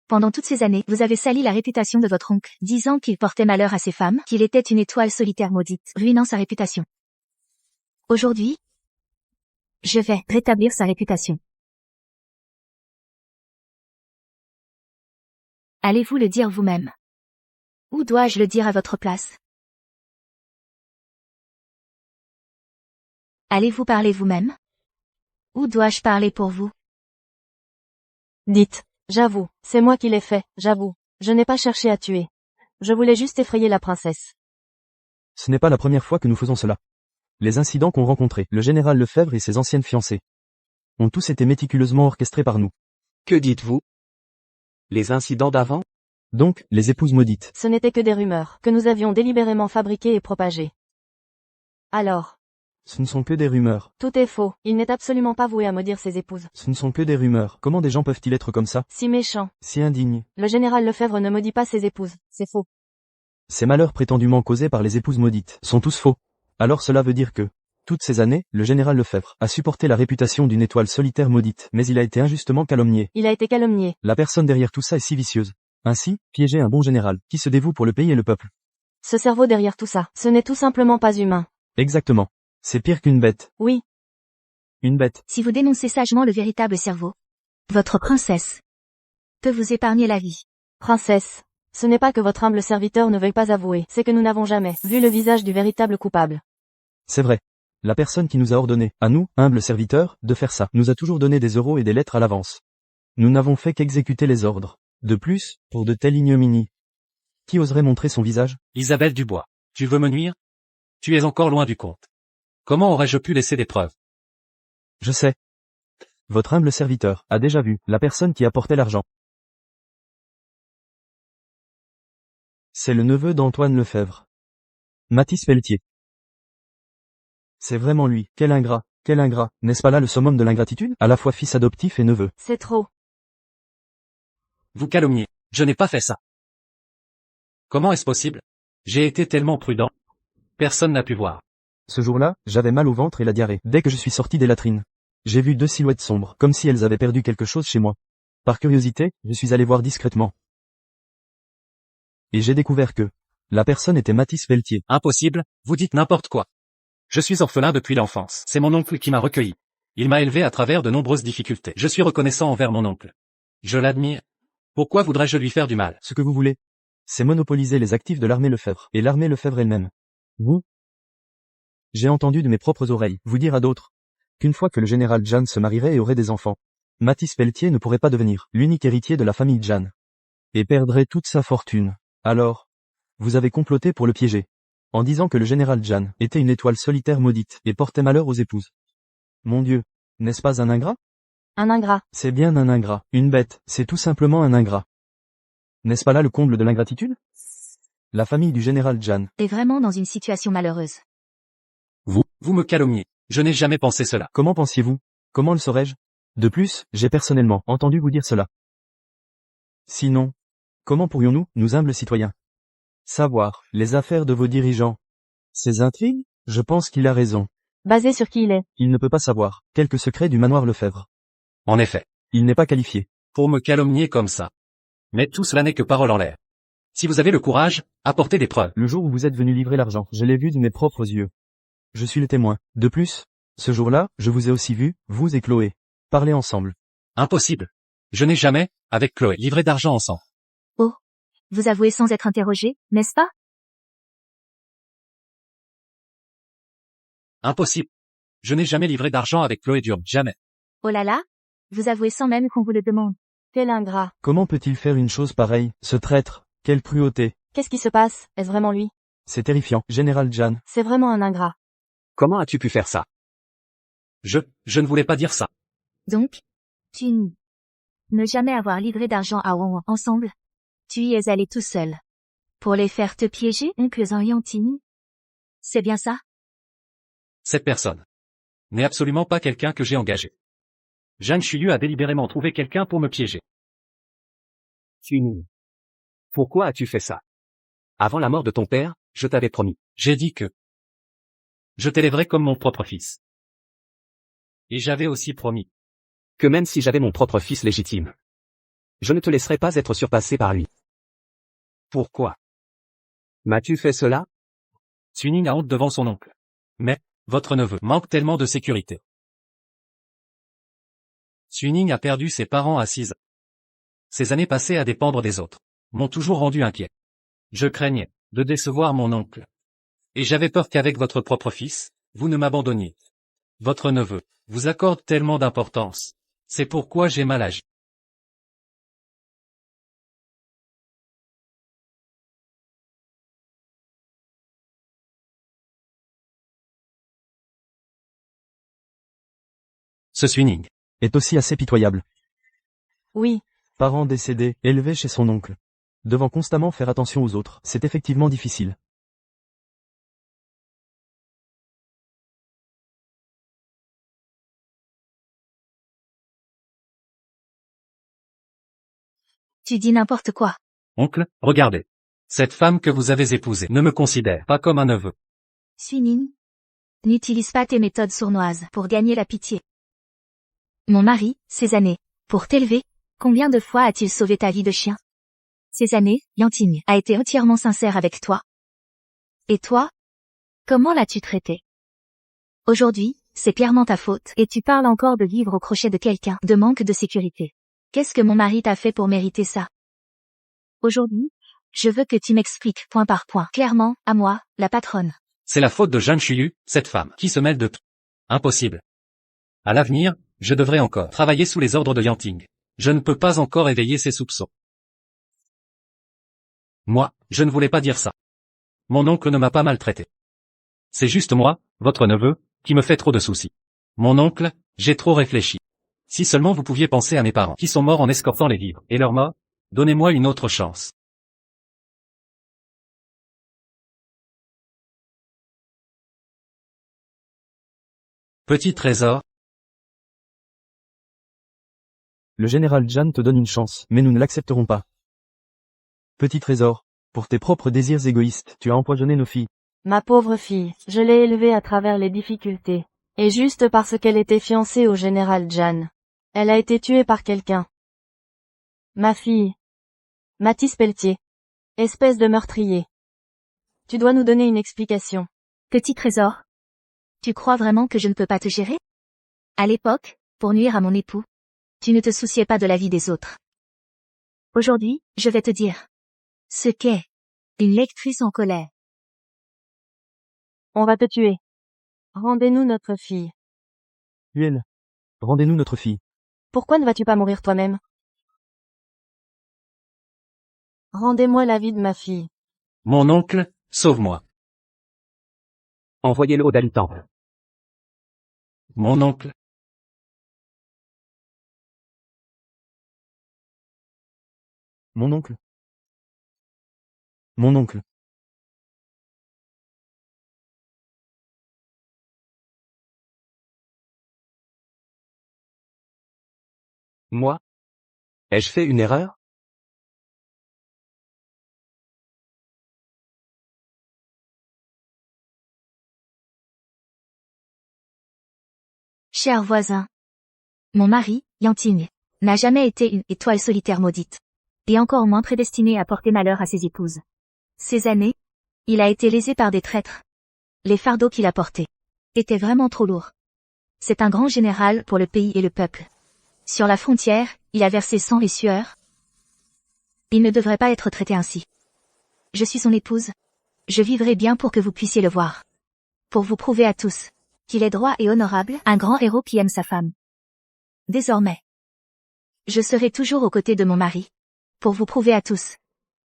Pendant toutes ces années, vous avez sali la réputation de votre oncle, disant qu'il portait malheur à ses femmes, qu'il était une étoile solitaire maudite, ruinant sa réputation. Aujourd'hui, je vais rétablir sa réputation. Allez-vous le dire vous-même? Ou dois-je le dire à votre place? Allez-vous parler vous-même? Ou dois-je parler pour vous? dites, j'avoue, c'est moi qui l'ai fait, j'avoue. Je n'ai pas cherché à tuer. Je voulais juste effrayer la princesse. Ce n'est pas la première fois que nous faisons cela. Les incidents qu'ont rencontrés le général Lefebvre et ses anciennes fiancées ont tous été méticuleusement orchestrés par nous. Que dites-vous? Les incidents d'avant? Donc, les épouses maudites. Ce n'étaient que des rumeurs, que nous avions délibérément fabriquées et propagées. Alors, Ce ne sont que des rumeurs. tout est faux, il n'est absolument pas voué à maudire ses épouses. Ce ne sont que des rumeurs. Comment des gens peuvent-ils être comme ça? Si méchant. Si indignes. Le général Lefebvre ne maudit pas ses épouses, c'est faux. Ces malheurs prétendument causés par les épouses maudites sont tous faux. Alors cela veut dire que, toutes ces années, le général Lefebvre a supporté la réputation d'une étoile solitaire maudite, mais il a été injustement calomnié. Il a été calomnié. La personne derrière tout ça est si vicieuse. Ainsi, piéger un bon général, qui se dévoue pour le pays et le peuple. Ce cerveau derrière tout ça, ce n'est tout simplement pas humain. Exactement. C'est pire qu'une bête. Oui, Une bête. Si vous dénoncez sagement le véritable cerveau, votre princesse peut vous épargner la vie. princesse. Ce n'est pas que votre humble serviteur ne veuille pas avouer, c'est que nous n'avons jamais vu le visage du véritable coupable. C'est vrai. La personne qui nous a ordonné, à nous, humbles serviteurs, de faire ça, nous a toujours donné des euros et des lettres à l'avance. Nous n'avons fait qu'exécuter les ordres. De plus, pour de telles ignominies. Qui oserait montrer son visage? Isabelle Dubois, tu veux me nuire? Tu es encore loin du compte. Comment aurais-je pu laisser des preuves? Je sais. Votre humble serviteur a déjà vu la personne qui apportait l'argent. C'est le neveu d'Antoine Lefebvre. Mathis Pelletier. C'est vraiment lui. Quel ingrat, n'est-ce pas là le summum de l'ingratitude? À la fois fils adoptif et neveu. C'est trop. Vous calomniez. Je n'ai pas fait ça. Comment est-ce possible? J'ai été tellement prudent. Personne n'a pu voir. Ce jour-là, j'avais mal au ventre et la diarrhée. Dès que je suis sorti des latrines, j'ai vu deux silhouettes sombres, comme si elles avaient perdu quelque chose chez moi. Par curiosité, je suis allé voir discrètement. Et j'ai découvert que la personne était Mathis Pelletier. Impossible, vous dites n'importe quoi. Je suis orphelin depuis l'enfance. C'est mon oncle qui m'a recueilli. Il m'a élevé à travers de nombreuses difficultés. Je suis reconnaissant envers mon oncle. Je l'admire. Pourquoi voudrais-je lui faire du mal? Ce que vous voulez, c'est monopoliser les actifs de l'armée Lefebvre, et l'armée Lefebvre elle-même. Vous? J'ai entendu de mes propres oreilles vous dire à d'autres qu'une fois que le général Jeanne se marierait et aurait des enfants, Mathis Pelletier ne pourrait pas devenir l'unique héritier de la famille Jeanne. Et perdrait toute sa fortune. Alors, vous avez comploté pour le piéger, en disant que le général Jeanne était une étoile solitaire maudite et portait malheur aux épouses. Mon Dieu, n'est-ce pas un ingrat? Un ingrat. C'est bien un ingrat, une bête, c'est tout simplement un ingrat. N'est-ce pas là le comble de l'ingratitude? La famille du général Jeanne Est vraiment dans une situation malheureuse. Vous me calomniez. Je n'ai jamais pensé cela. Comment pensiez-vous? Comment le saurais-je? De plus, j'ai personnellement entendu vous dire cela. Sinon, comment pourrions-nous, nous humbles citoyens, savoir les affaires de vos dirigeants? Ces intrigues? Je pense qu'il a raison. Basé sur qui il est. Il ne peut pas savoir quelques secrets du manoir Lefebvre. En effet. Il n'est pas qualifié. Pour me calomnier comme ça. Mais tout cela n'est que parole en l'air. Si vous avez le courage, apportez des preuves. Le jour où vous êtes venu livrer l'argent, je l'ai vu de mes propres yeux. Je suis le témoin. De plus, ce jour-là, je vous ai aussi vu, vous et Chloé, parler ensemble. Impossible. Je n'ai jamais, avec Chloé, livré d'argent ensemble. Oh. Vous avouez sans être interrogé, n'est-ce pas? Impossible. Je n'ai jamais livré d'argent avec Chloé Durham, jamais. Oh là là. Vous avouez sans même qu'on vous le demande. Quel ingrat. Comment peut-il faire une chose pareille, ce traître? Quelle cruauté. Qu'est-ce qui se passe? Est-ce vraiment lui? C'est terrifiant. Général Jan. C'est vraiment un ingrat. Comment as-tu pu faire ça? Je ne voulais pas dire ça. Donc, tu ne jamais avoir livré d'argent à Wang ensemble. Tu y es allé tout seul. Pour les faire te piéger, oncle Yantine. C'est bien ça? Cette personne n'est absolument pas quelqu'un que j'ai engagé. Zhang Shuyu a délibérément trouvé quelqu'un pour me piéger. Tuning. Pourquoi as-tu fait ça? Avant la mort de ton père, je t'avais promis. J'ai dit que je t'élèverais comme mon propre fils. Et j'avais aussi promis. Que même si j'avais mon propre fils légitime, je ne te laisserai pas être surpassé par lui. Pourquoi? M'as-tu fait cela? Suning a honte devant son oncle. Mais, votre neveu manque tellement de sécurité. Suning a perdu ses parents à 6 ans. Ces années passées à dépendre des autres m'ont toujours rendu inquiet. Je craignais de décevoir mon oncle. Et j'avais peur qu'avec votre propre fils, vous ne m'abandonniez. Votre neveu vous accorde tellement d'importance. C'est pourquoi j'ai mal agi. Ce Suning Est aussi assez pitoyable. Oui. Parent décédé, élevé chez son oncle. Devant constamment faire attention aux autres, c'est effectivement difficile. Tu dis n'importe quoi. Oncle, regardez. Cette femme que vous avez épousée ne me considère pas comme un neveu. Suinin. N'utilise pas tes méthodes sournoises pour gagner la pitié. Mon mari, ces années, pour t'élever, combien de fois a-t-il sauvé ta vie de chien? Ces années, Yanting a été entièrement sincère avec toi. Et toi? Comment l'as-tu traité? Aujourd'hui, c'est clairement ta faute, et tu parles encore de vivre au crochet de quelqu'un, de manque de sécurité. Qu'est-ce que mon mari t'a fait pour mériter ça? Aujourd'hui, je veux que tu m'expliques point par point, clairement, à moi, la patronne. C'est la faute de Zhang Shuyu, cette femme, qui se mêle de tout. Impossible. À l'avenir, je devrais encore travailler sous les ordres de Yanting. Je ne peux pas encore éveiller ses soupçons. Moi, je ne voulais pas dire ça. Mon oncle ne m'a pas maltraité. C'est juste moi, votre neveu, qui me fait trop de soucis. Mon oncle, j'ai trop réfléchi. Si seulement vous pouviez penser à mes parents qui sont morts en escortant les vivres, et leur mort, donnez-moi une autre chance. Petit trésor, Le général Jan te donne une chance, mais nous ne l'accepterons pas. Petit trésor, pour tes propres désirs égoïstes, tu as empoisonné nos filles. Ma pauvre fille, je l'ai élevée à travers les difficultés. Et juste parce qu'elle était fiancée au général Jan. Elle a été tuée par quelqu'un. Ma fille. Mathis Pelletier. Espèce de meurtrier. Tu dois nous donner une explication. Petit trésor. Tu crois vraiment que je ne peux pas te gérer? À l'époque, pour nuire à mon époux, tu ne te souciais pas de la vie des autres. Aujourd'hui, je vais te dire ce qu'est une lectrice en colère. On va te tuer. Rendez-nous notre fille. Huel. Rendez-nous notre fille. Pourquoi ne vas-tu pas mourir toi-même? Rendez-moi la vie de ma fille. mon oncle, sauve-moi. Envoyez-le au Dalitan. Mon oncle, Mon oncle. Mon oncle. Moi? Ai-je fait une erreur? Cher voisin. Mon mari, Yanting, n'a jamais été une étoile solitaire maudite. Et encore moins prédestiné à porter malheur à ses épouses. Ces années, il a été lésé par des traîtres. Les fardeaux qu'il a portés étaient vraiment trop lourds. C'est un grand général pour le pays et le peuple. Sur la frontière, il a versé sang et sueur. Il ne devrait pas être traité ainsi. Je suis son épouse. Je vivrai bien pour que vous puissiez le voir. Pour vous prouver à tous qu'il est droit et honorable, un grand héros qui aime sa femme. Désormais, je serai toujours aux côtés de mon mari. Pour vous prouver à tous.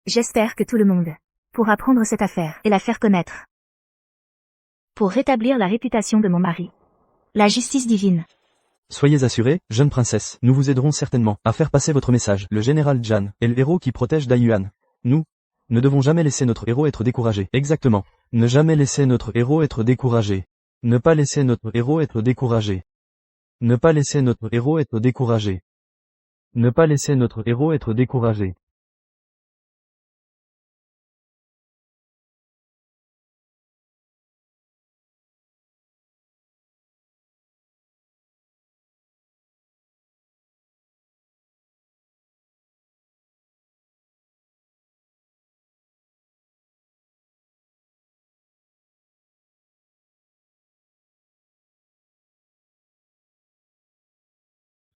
J'espère que tout le monde pourra prendre cette affaire et la faire connaître. Pour rétablir la réputation de mon mari. La justice divine. Soyez assurés, jeune princesse, nous vous aiderons certainement à faire passer votre message. Le général Jan est le héros qui protège Dayuan. Nous ne devons jamais laisser notre héros être découragé. Exactement. Ne jamais laisser notre héros être découragé. Ne pas laisser notre héros être découragé. Ne pas laisser notre héros être découragé. Ne pas laisser notre héros être découragé.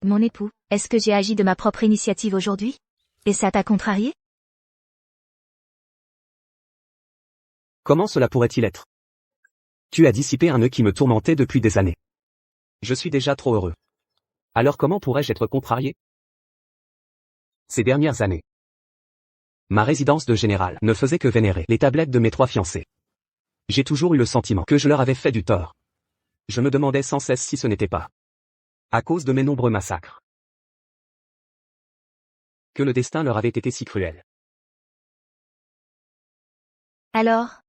Mon époux, est-ce que j'ai agi de ma propre initiative aujourd'hui? Et ça t'a contrarié? Comment cela pourrait-il être? Tu as dissipé un nœud qui me tourmentait depuis des années. Je suis déjà trop heureux. Alors comment pourrais-je être contrarié? Ces dernières années, ma résidence de général ne faisait que vénérer les tablettes de mes 3 fiancés. J'ai toujours eu le sentiment que je leur avais fait du tort. Je me demandais sans cesse si ce n'était pas à cause de mes nombreux massacres que le destin leur avait été si cruel. Alors,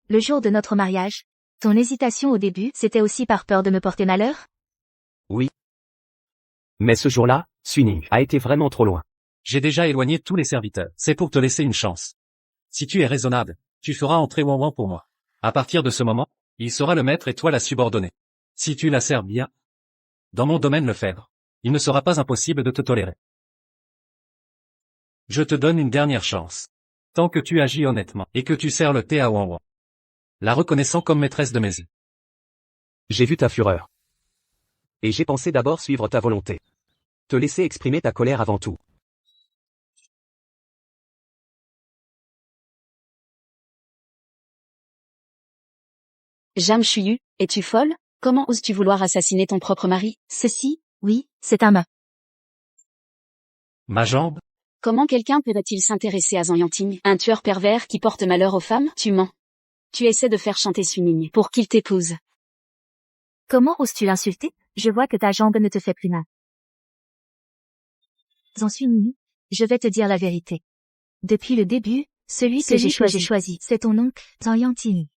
le jour de notre mariage, ton hésitation au début, c'était aussi par peur de me porter malheur? Oui. Mais ce jour-là, Suning a été vraiment trop loin. J'ai déjà éloigné tous les serviteurs. C'est pour te laisser une chance. Si tu es raisonnable, tu feras entrer Wanwan pour moi. À partir de ce moment, il sera le maître et toi la subordonnée. Si tu la sers bien, dans mon domaine le faire, il ne sera pas impossible de te tolérer. Je te donne une dernière chance. Tant que tu agis honnêtement et que tu sers le thé à Wanwan, la reconnaissant comme maîtresse de maison. J'ai vu ta fureur. Et j'ai pensé d'abord suivre ta volonté. Te laisser exprimer ta colère avant tout. Jam Shuyu, es-tu folle? Comment oses-tu vouloir assassiner ton propre mari? Ceci, oui, c'est un me. Ma jambe? Comment quelqu'un pourrait-il s'intéresser à Zhang Yanting, un tueur pervers qui porte malheur aux femmes? Tu mens. Tu essaies de faire chanter Suning pour qu'il t'épouse. Comment oses-tu l'insulter? Je vois que ta jambe ne te fait plus mal. J'en suis nue. Je vais te dire la vérité. Depuis le début, celui que j'ai choisi, c'est ton oncle, Zhang Yanting.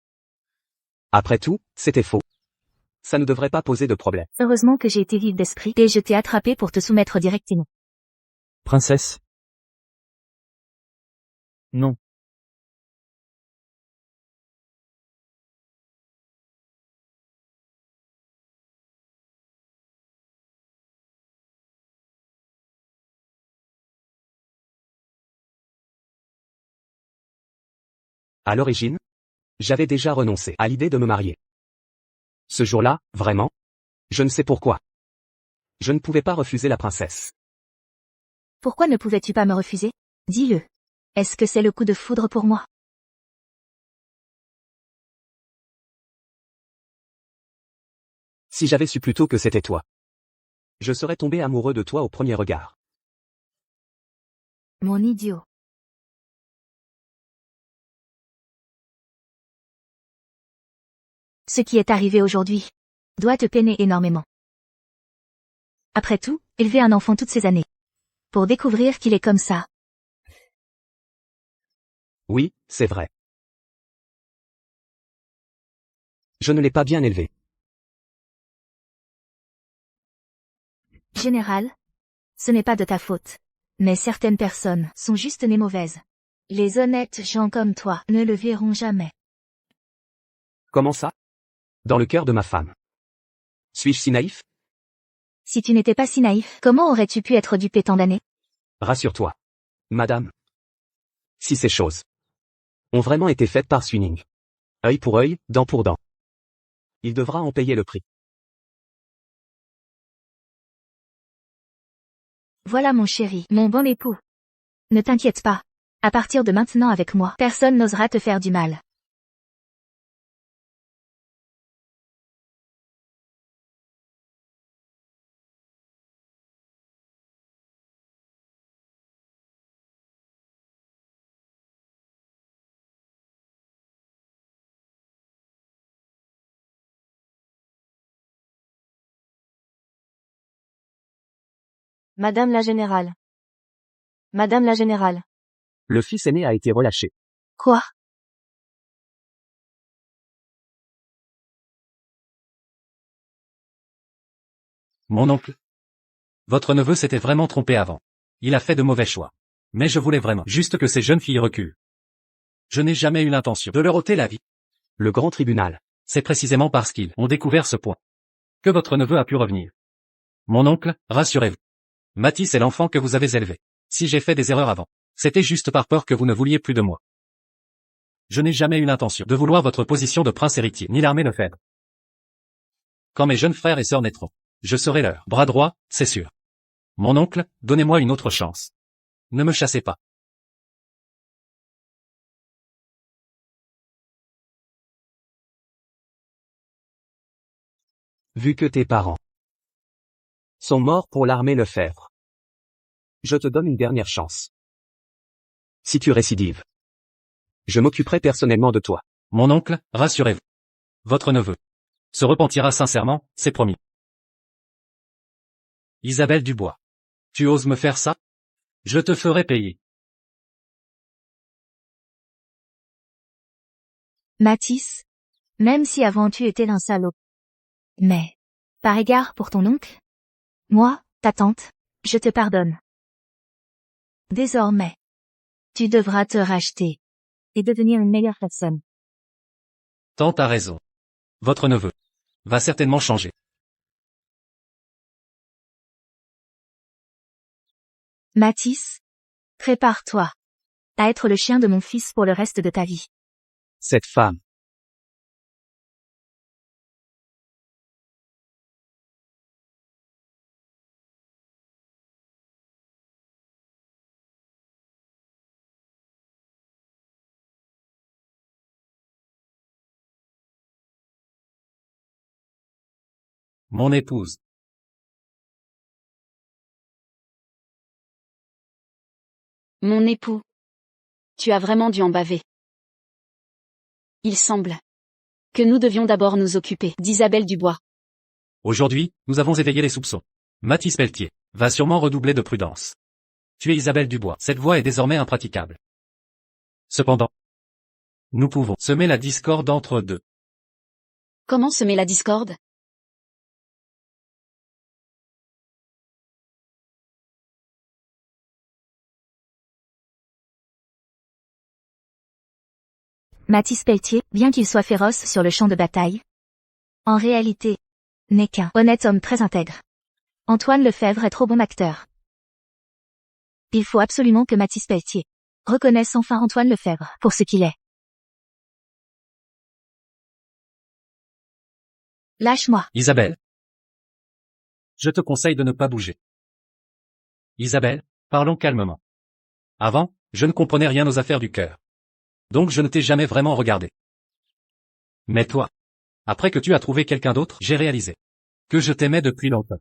Après tout, c'était faux. Ça ne devrait pas poser de problème. Heureusement que j'ai été vive d'esprit et je t'ai attrapé pour te soumettre directement. Princesse. Non. À l'origine, j'avais déjà renoncé à l'idée de me marier. Ce jour-là, vraiment? Je ne sais pourquoi. Je ne pouvais pas refuser la princesse. Pourquoi ne pouvais-tu pas me refuser? Dis-le. Est-ce que c'est le coup de foudre pour moi? Si j'avais su plus tôt que c'était toi, je serais tombé amoureux de toi au premier regard. Mon idiot. Ce qui est arrivé aujourd'hui doit te peiner énormément. Après tout, élever un enfant toutes ces années. Pour découvrir qu'il est comme ça. Oui, c'est vrai. Je ne l'ai pas bien élevé. Général, ce n'est pas de ta faute. Mais certaines personnes sont juste nées mauvaises. Les honnêtes gens comme toi ne le verront jamais. Comment ça? Dans le cœur de ma femme. Suis-je si naïf? Si tu n'étais pas si naïf, comment aurais-tu pu être dupé tant d'années? Rassure-toi. Madame. Si ces choses ont vraiment été faites par Swinning. Œil pour œil, dent pour dent. Il devra en payer le prix. Voilà mon chéri, mon bon époux. Ne t'inquiète pas. À partir de maintenant avec moi, personne n'osera te faire du mal. Madame la générale. Madame la générale. Le fils aîné a été relâché. Quoi? Mon oncle. Votre neveu s'était vraiment trompé avant. Il a fait de mauvais choix. Mais je voulais vraiment juste que ces jeunes filles reculent. Je n'ai jamais eu l'intention de leur ôter la vie. Le grand tribunal. C'est précisément parce qu'ils ont découvert ce point que votre neveu a pu revenir. Mon oncle, rassurez-vous. Mathis est l'enfant que vous avez élevé. Si j'ai fait des erreurs avant, c'était juste par peur que vous ne vouliez plus de moi. Je n'ai jamais eu l'intention de vouloir votre position de prince héritier, ni l'armée Lefebvre. Quand mes jeunes frères et sœurs naîtront, je serai leur bras droit, c'est sûr. Mon oncle, donnez-moi une autre chance. Ne me chassez pas. Vu que tes parents sont morts pour l'armée Lefebvre, je te donne une dernière chance. Si tu récidives, je m'occuperai personnellement de toi. Mon oncle, rassurez-vous. Votre neveu se repentira sincèrement, c'est promis. Isabelle Dubois. Tu oses me faire ça? Je te ferai payer. Mathis? Même si avant tu étais un salaud. Mais, par égard pour ton oncle? Moi, ta tante, je te pardonne. Désormais, tu devras te racheter et devenir une meilleure personne. Tante a raison. Votre neveu va certainement changer. Mathis? Prépare-toi à être le chien de mon fils pour le reste de ta vie. Cette femme. Mon épouse. Mon époux. Tu as vraiment dû en baver. Il semble que nous devions d'abord nous occuper d'Isabelle Dubois. Aujourd'hui, nous avons éveillé les soupçons. Mathis Pelletier va sûrement redoubler de prudence. Tu es Isabelle Dubois. Cette voie est désormais impraticable. Cependant, nous pouvons semer la discorde entre deux. Comment semer la discorde? Mathis Pelletier, bien qu'il soit féroce sur le champ de bataille, en réalité, n'est qu'un honnête homme très intègre. Antoine Lefebvre est trop bon acteur. Il faut absolument que Mathis Pelletier reconnaisse enfin Antoine Lefebvre pour ce qu'il est. Lâche-moi. Isabelle. Je te conseille de ne pas bouger. Isabelle, parlons calmement. Avant, je ne comprenais rien aux affaires du cœur. Donc je ne t'ai jamais vraiment regardé. Mais toi, après que tu as trouvé quelqu'un d'autre, j'ai réalisé que je t'aimais depuis longtemps.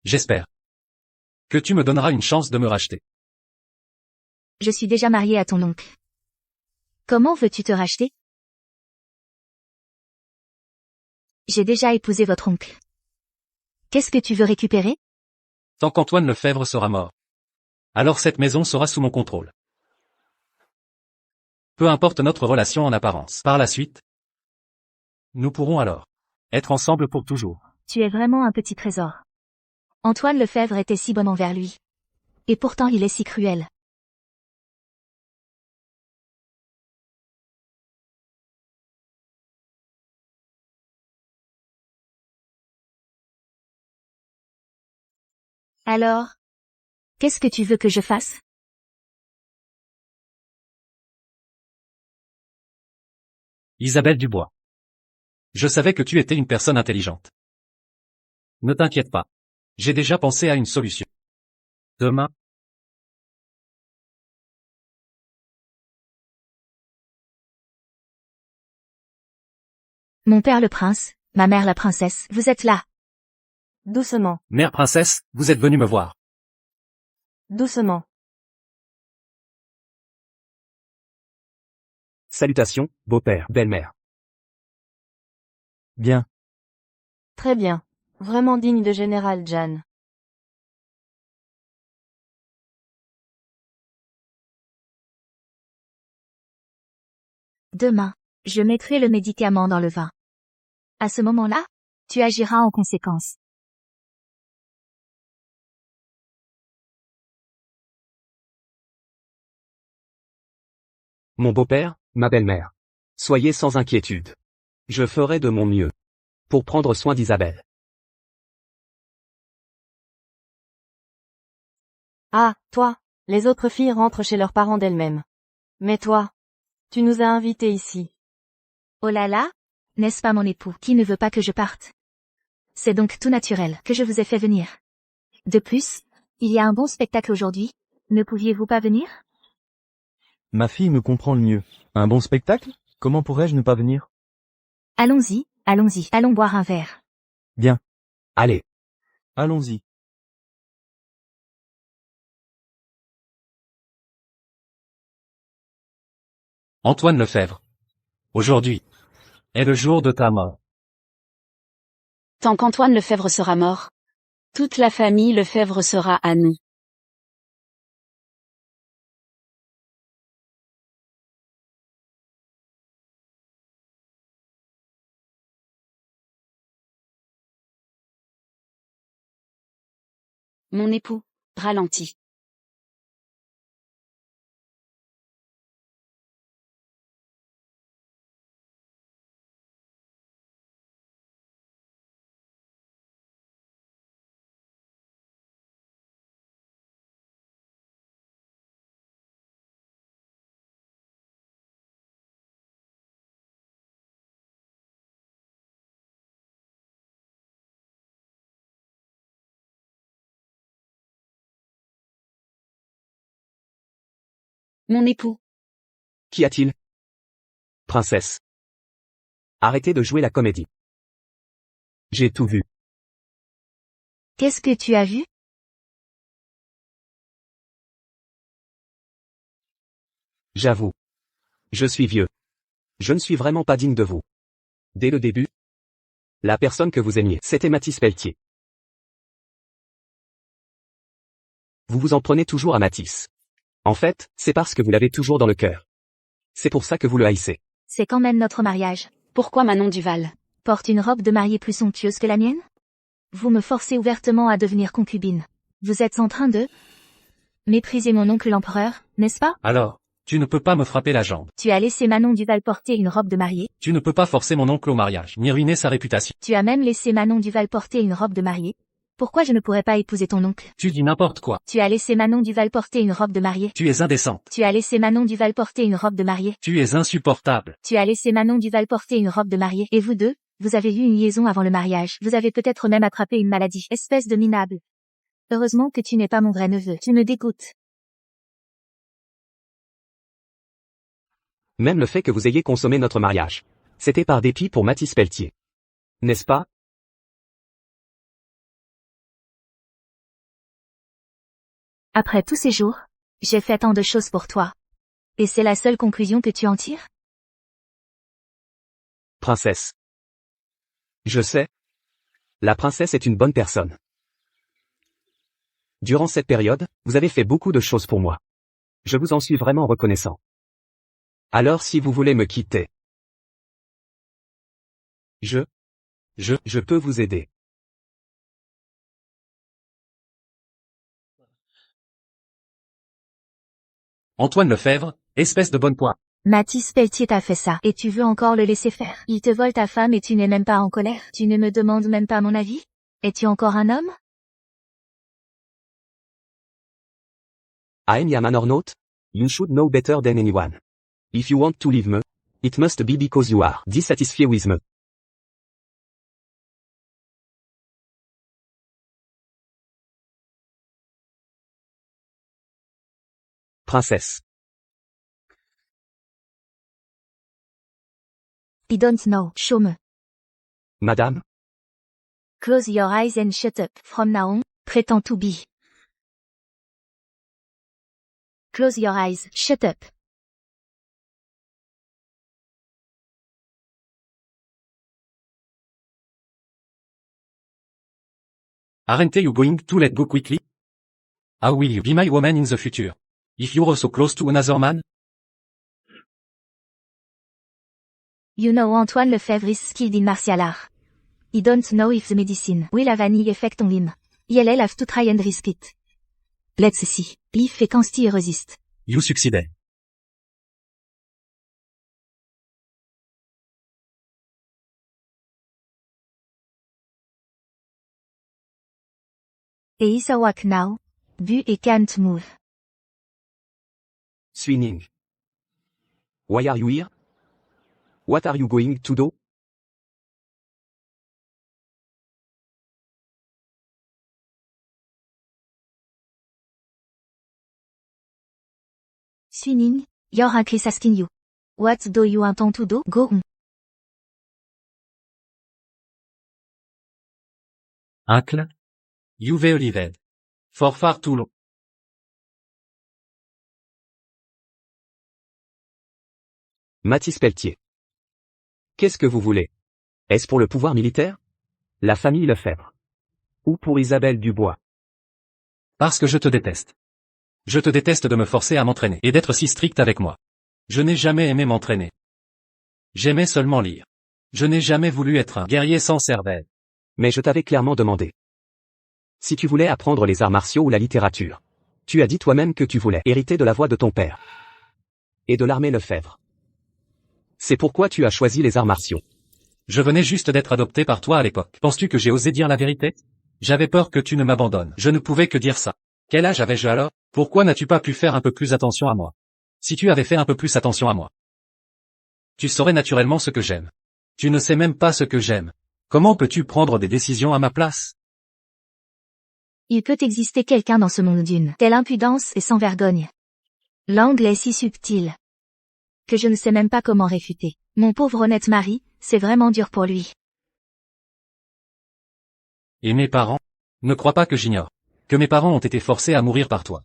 J'espère que tu me donneras une chance de me racheter. Je suis déjà mariée à ton oncle. Comment veux-tu te racheter? J'ai déjà épousé votre oncle. Qu'est-ce que tu veux récupérer? Tant qu'Antoine Lefebvre sera mort, alors cette maison sera sous mon contrôle. Peu importe notre relation en apparence. Par la suite, nous pourrons alors être ensemble pour toujours. Tu es vraiment un petit trésor. Antoine Lefebvre était si bon envers lui. Et pourtant il est si cruel. Alors, qu'est-ce que tu veux que je fasse? Isabelle Dubois. Je savais que tu étais une personne intelligente. Ne t'inquiète pas. J'ai déjà pensé à une solution. Demain, Mon père le prince, ma mère la princesse, vous êtes là. Doucement, mère princesse, vous êtes venue me voir. doucement. Salutations, beau-père, belle-mère. Bien. Très bien. Vraiment digne de général Jan. Demain, je mettrai le médicament dans le vin. À ce moment-là, tu agiras en conséquence. Mon beau-père, ma belle-mère. Soyez sans inquiétude. Je ferai de mon mieux. Pour prendre soin d'Isabelle. Ah, toi, les autres filles rentrent chez leurs parents d'elles-mêmes. Mais toi, tu nous as invités ici. Oh là là, n'est-ce pas mon époux qui ne veut pas que je parte? C'est donc tout naturel que je vous ai fait venir. De plus, il y a un bon spectacle aujourd'hui. Ne pouviez-vous pas venir? Ma fille me comprend le mieux. Un bon spectacle? Comment pourrais-je ne pas venir? Allons-y, allons-y, allons boire un verre. Bien. Allez. Allons-y. Antoine Lefebvre. Aujourd'hui est le jour de ta mort. Tant qu'Antoine Lefebvre sera mort, toute la famille Lefebvre sera à nous. Mon époux, ralentit. Mon époux, Qu'y a-t-il? Princesse. Arrêtez de jouer la comédie. J'ai tout vu. Qu'est-ce que tu as vu? J'avoue. Je suis vieux. Je ne suis vraiment pas digne de vous. Dès le début, la personne que vous aimiez, c'était Mathis Pelletier. Vous vous en prenez toujours à Mathis. En fait, c'est parce que vous l'avez toujours dans le cœur. C'est pour ça que vous le haïssez. C'est quand même notre mariage. pourquoi Manon Duval? Porte une robe de mariée plus somptueuse que la mienne? Vous me forcez ouvertement à devenir concubine. Vous êtes en train de mépriser mon oncle l'empereur, n'est-ce pas? Alors, tu ne peux pas me frapper la jambe. Tu as laissé Manon Duval porter une robe de mariée. Tu ne peux pas forcer mon oncle au mariage, ni ruiner sa réputation. Tu as même laissé Manon Duval porter une robe de mariée. Pourquoi je ne pourrais pas épouser ton oncle? Tu dis n'importe quoi. Tu as laissé Manon Duval porter une robe de mariée. Tu es indécente. Tu as laissé Manon Duval porter une robe de mariée. Tu es insupportable. Tu as laissé Manon Duval porter une robe de mariée. Et vous deux, vous avez eu une liaison avant le mariage. Vous avez peut-être même attrapé une maladie. Espèce de minable. Heureusement que tu n'es pas mon vrai neveu. Tu me dégoûtes. Même le fait que vous ayez consommé notre mariage. C'était par dépit pour Mathis Pelletier. N'est-ce pas? Après tous ces jours, j'ai fait tant de choses pour toi. Et c'est la seule conclusion que tu en tires? Princesse. Je sais. La princesse est une bonne personne. Durant cette période, vous avez fait beaucoup de choses pour moi. Je vous en suis vraiment reconnaissant. Alors si vous voulez me quitter, je peux vous aider. Antoine Lefebvre, espèce de bonne poire. Mathis Pelletier t'a fait ça, et tu veux encore le laisser faire. Il te vole ta femme et tu n'es même pas en colère. Tu ne me demandes même pas mon avis? Es-tu encore un homme? I am a man or not? You should know better than anyone. If you want to leave me, it must be because you are dissatisfied with me. Princesse. I don't know. Show me. Madame. Close your eyes and shut up. From now on, pretend to be. Close your eyes. Shut up. Aren't you going to let go quickly? How will you be my woman in the future? If you're so close to another man? You know Antoine Lefebvre is skilled in martial art. He don't know if the medicine will have any effect on him. He'll have to try and risk it. Let's see. If he can still resist. You succeeded. He is awake now. But he can't move. Swinging. Why are you here? What are you going to do? Swinging, your uncle is asking you. What do you intend to do? Go on. Uncle? You've lived. For far too long. Mathis Pelletier. Qu'est-ce que vous voulez? Est-ce pour le pouvoir militaire? La famille Lefebvre. Ou pour Isabelle Dubois? Parce que je te déteste. Je te déteste de me forcer à m'entraîner et d'être si strict avec moi. Je n'ai jamais aimé m'entraîner. J'aimais seulement lire. Je n'ai jamais voulu être un guerrier sans cervelle. Mais je t'avais clairement demandé. Si tu voulais apprendre les arts martiaux ou la littérature. Tu as dit toi-même que tu voulais hériter de la voix de ton père. Et de l'armée Lefebvre. C'est pourquoi tu as choisi les arts martiaux. Je venais juste d'être adopté par toi à l'époque. Penses-tu que j'ai osé dire la vérité? J'avais peur que tu ne m'abandonnes. Je ne pouvais que dire ça. Quel âge avais-je alors? Pourquoi n'as-tu pas pu faire un peu plus attention à moi? Si tu avais fait un peu plus attention à moi, tu saurais naturellement ce que j'aime. Tu ne sais même pas ce que j'aime. Comment peux-tu prendre des décisions à ma place? Il peut exister quelqu'un dans ce monde d'une telle impudence et sans vergogne. L'angle est si subtil que je ne sais même pas comment réfuter. Mon pauvre honnête mari, c'est vraiment dur pour lui. Et mes parents? Ne crois pas que j'ignore que mes parents ont été forcés à mourir par toi.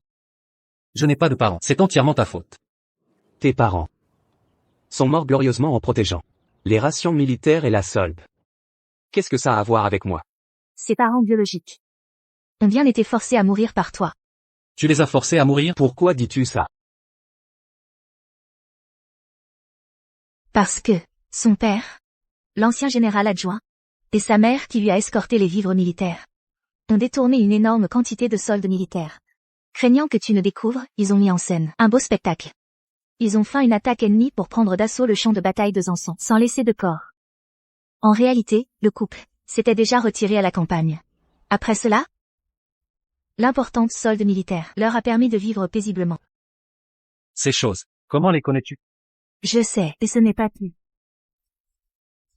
Je n'ai pas de parents, c'est entièrement ta faute. Tes parents sont morts glorieusement en protégeant les rations militaires et la solde. Qu'est-ce que ça a à voir avec moi? Ses parents biologiques ont bien été forcés à mourir par toi. Tu les as forcés à mourir? Pourquoi dis-tu ça? Parce que, son père, l'ancien général adjoint, et sa mère qui lui a escorté les vivres militaires, ont détourné une énorme quantité de soldes militaires. Craignant que tu ne découvres, ils ont mis en scène un beau spectacle. Ils ont feint une attaque ennemie pour prendre d'assaut le champ de bataille de Zanson, sans laisser de corps. En réalité, le couple s'était déjà retiré à la campagne. Après cela, l'importante solde militaire leur a permis de vivre paisiblement. Ces choses, comment les connais-tu? Je sais, et ce n'est pas plus.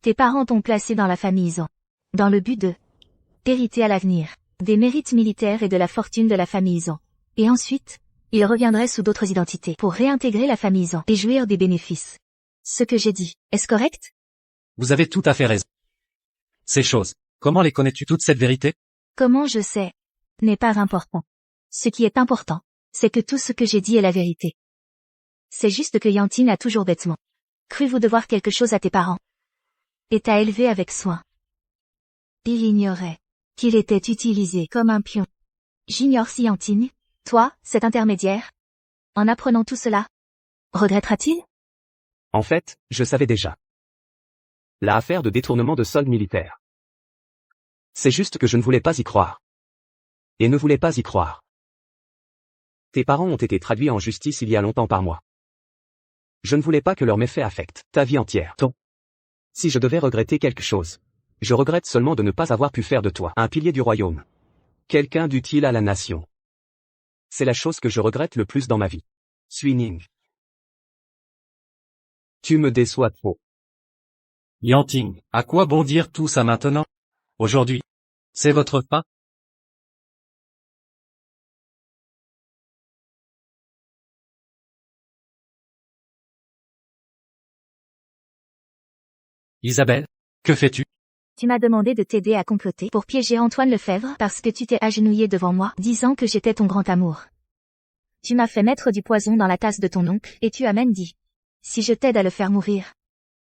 Tes parents t'ont placé dans la famille Zan, dans le but de hériter à l'avenir des mérites militaires et de la fortune de la famille Zan. Et ensuite, ils reviendraient sous d'autres identités pour réintégrer la famille Zan et jouir des bénéfices. Ce que j'ai dit, est-ce correct? Vous avez tout à fait raison. Ces choses, comment les connais-tu toute cette vérité? Comment je sais n'est pas important. Ce qui est important, c'est que tout ce que j'ai dit est la vérité. C'est juste que Yantine a toujours bêtement cru-vous devoir quelque chose à tes parents et t'a élevé avec soin. Il ignorait qu'il était utilisé comme un pion. J'ignore si Yantine, toi, cet intermédiaire, en apprenant tout cela, regrettera-t-il? En fait, je savais déjà. La affaire de détournement de soldes militaires. C'est juste que je ne voulais pas y croire. Et ne voulais pas y croire. Tes parents ont été traduits en justice il y a longtemps par moi. Je ne voulais pas que leurs méfaits affectent ta vie entière. Donc, si je devais regretter quelque chose, je regrette seulement de ne pas avoir pu faire de toi un pilier du royaume. Quelqu'un d'utile à la nation. C'est la chose que je regrette le plus dans ma vie. Suining. Tu me déçois trop. Yanting, à quoi bon dire tout ça maintenant? Aujourd'hui. C'est votre pas? Isabelle, que fais-tu? Tu m'as demandé de t'aider à comploter pour piéger Antoine Lefebvre parce que tu t'es agenouillé devant moi, disant que j'étais ton grand amour. Tu m'as fait mettre du poison dans la tasse de ton oncle, et tu as même dit: si je t'aide à le faire mourir.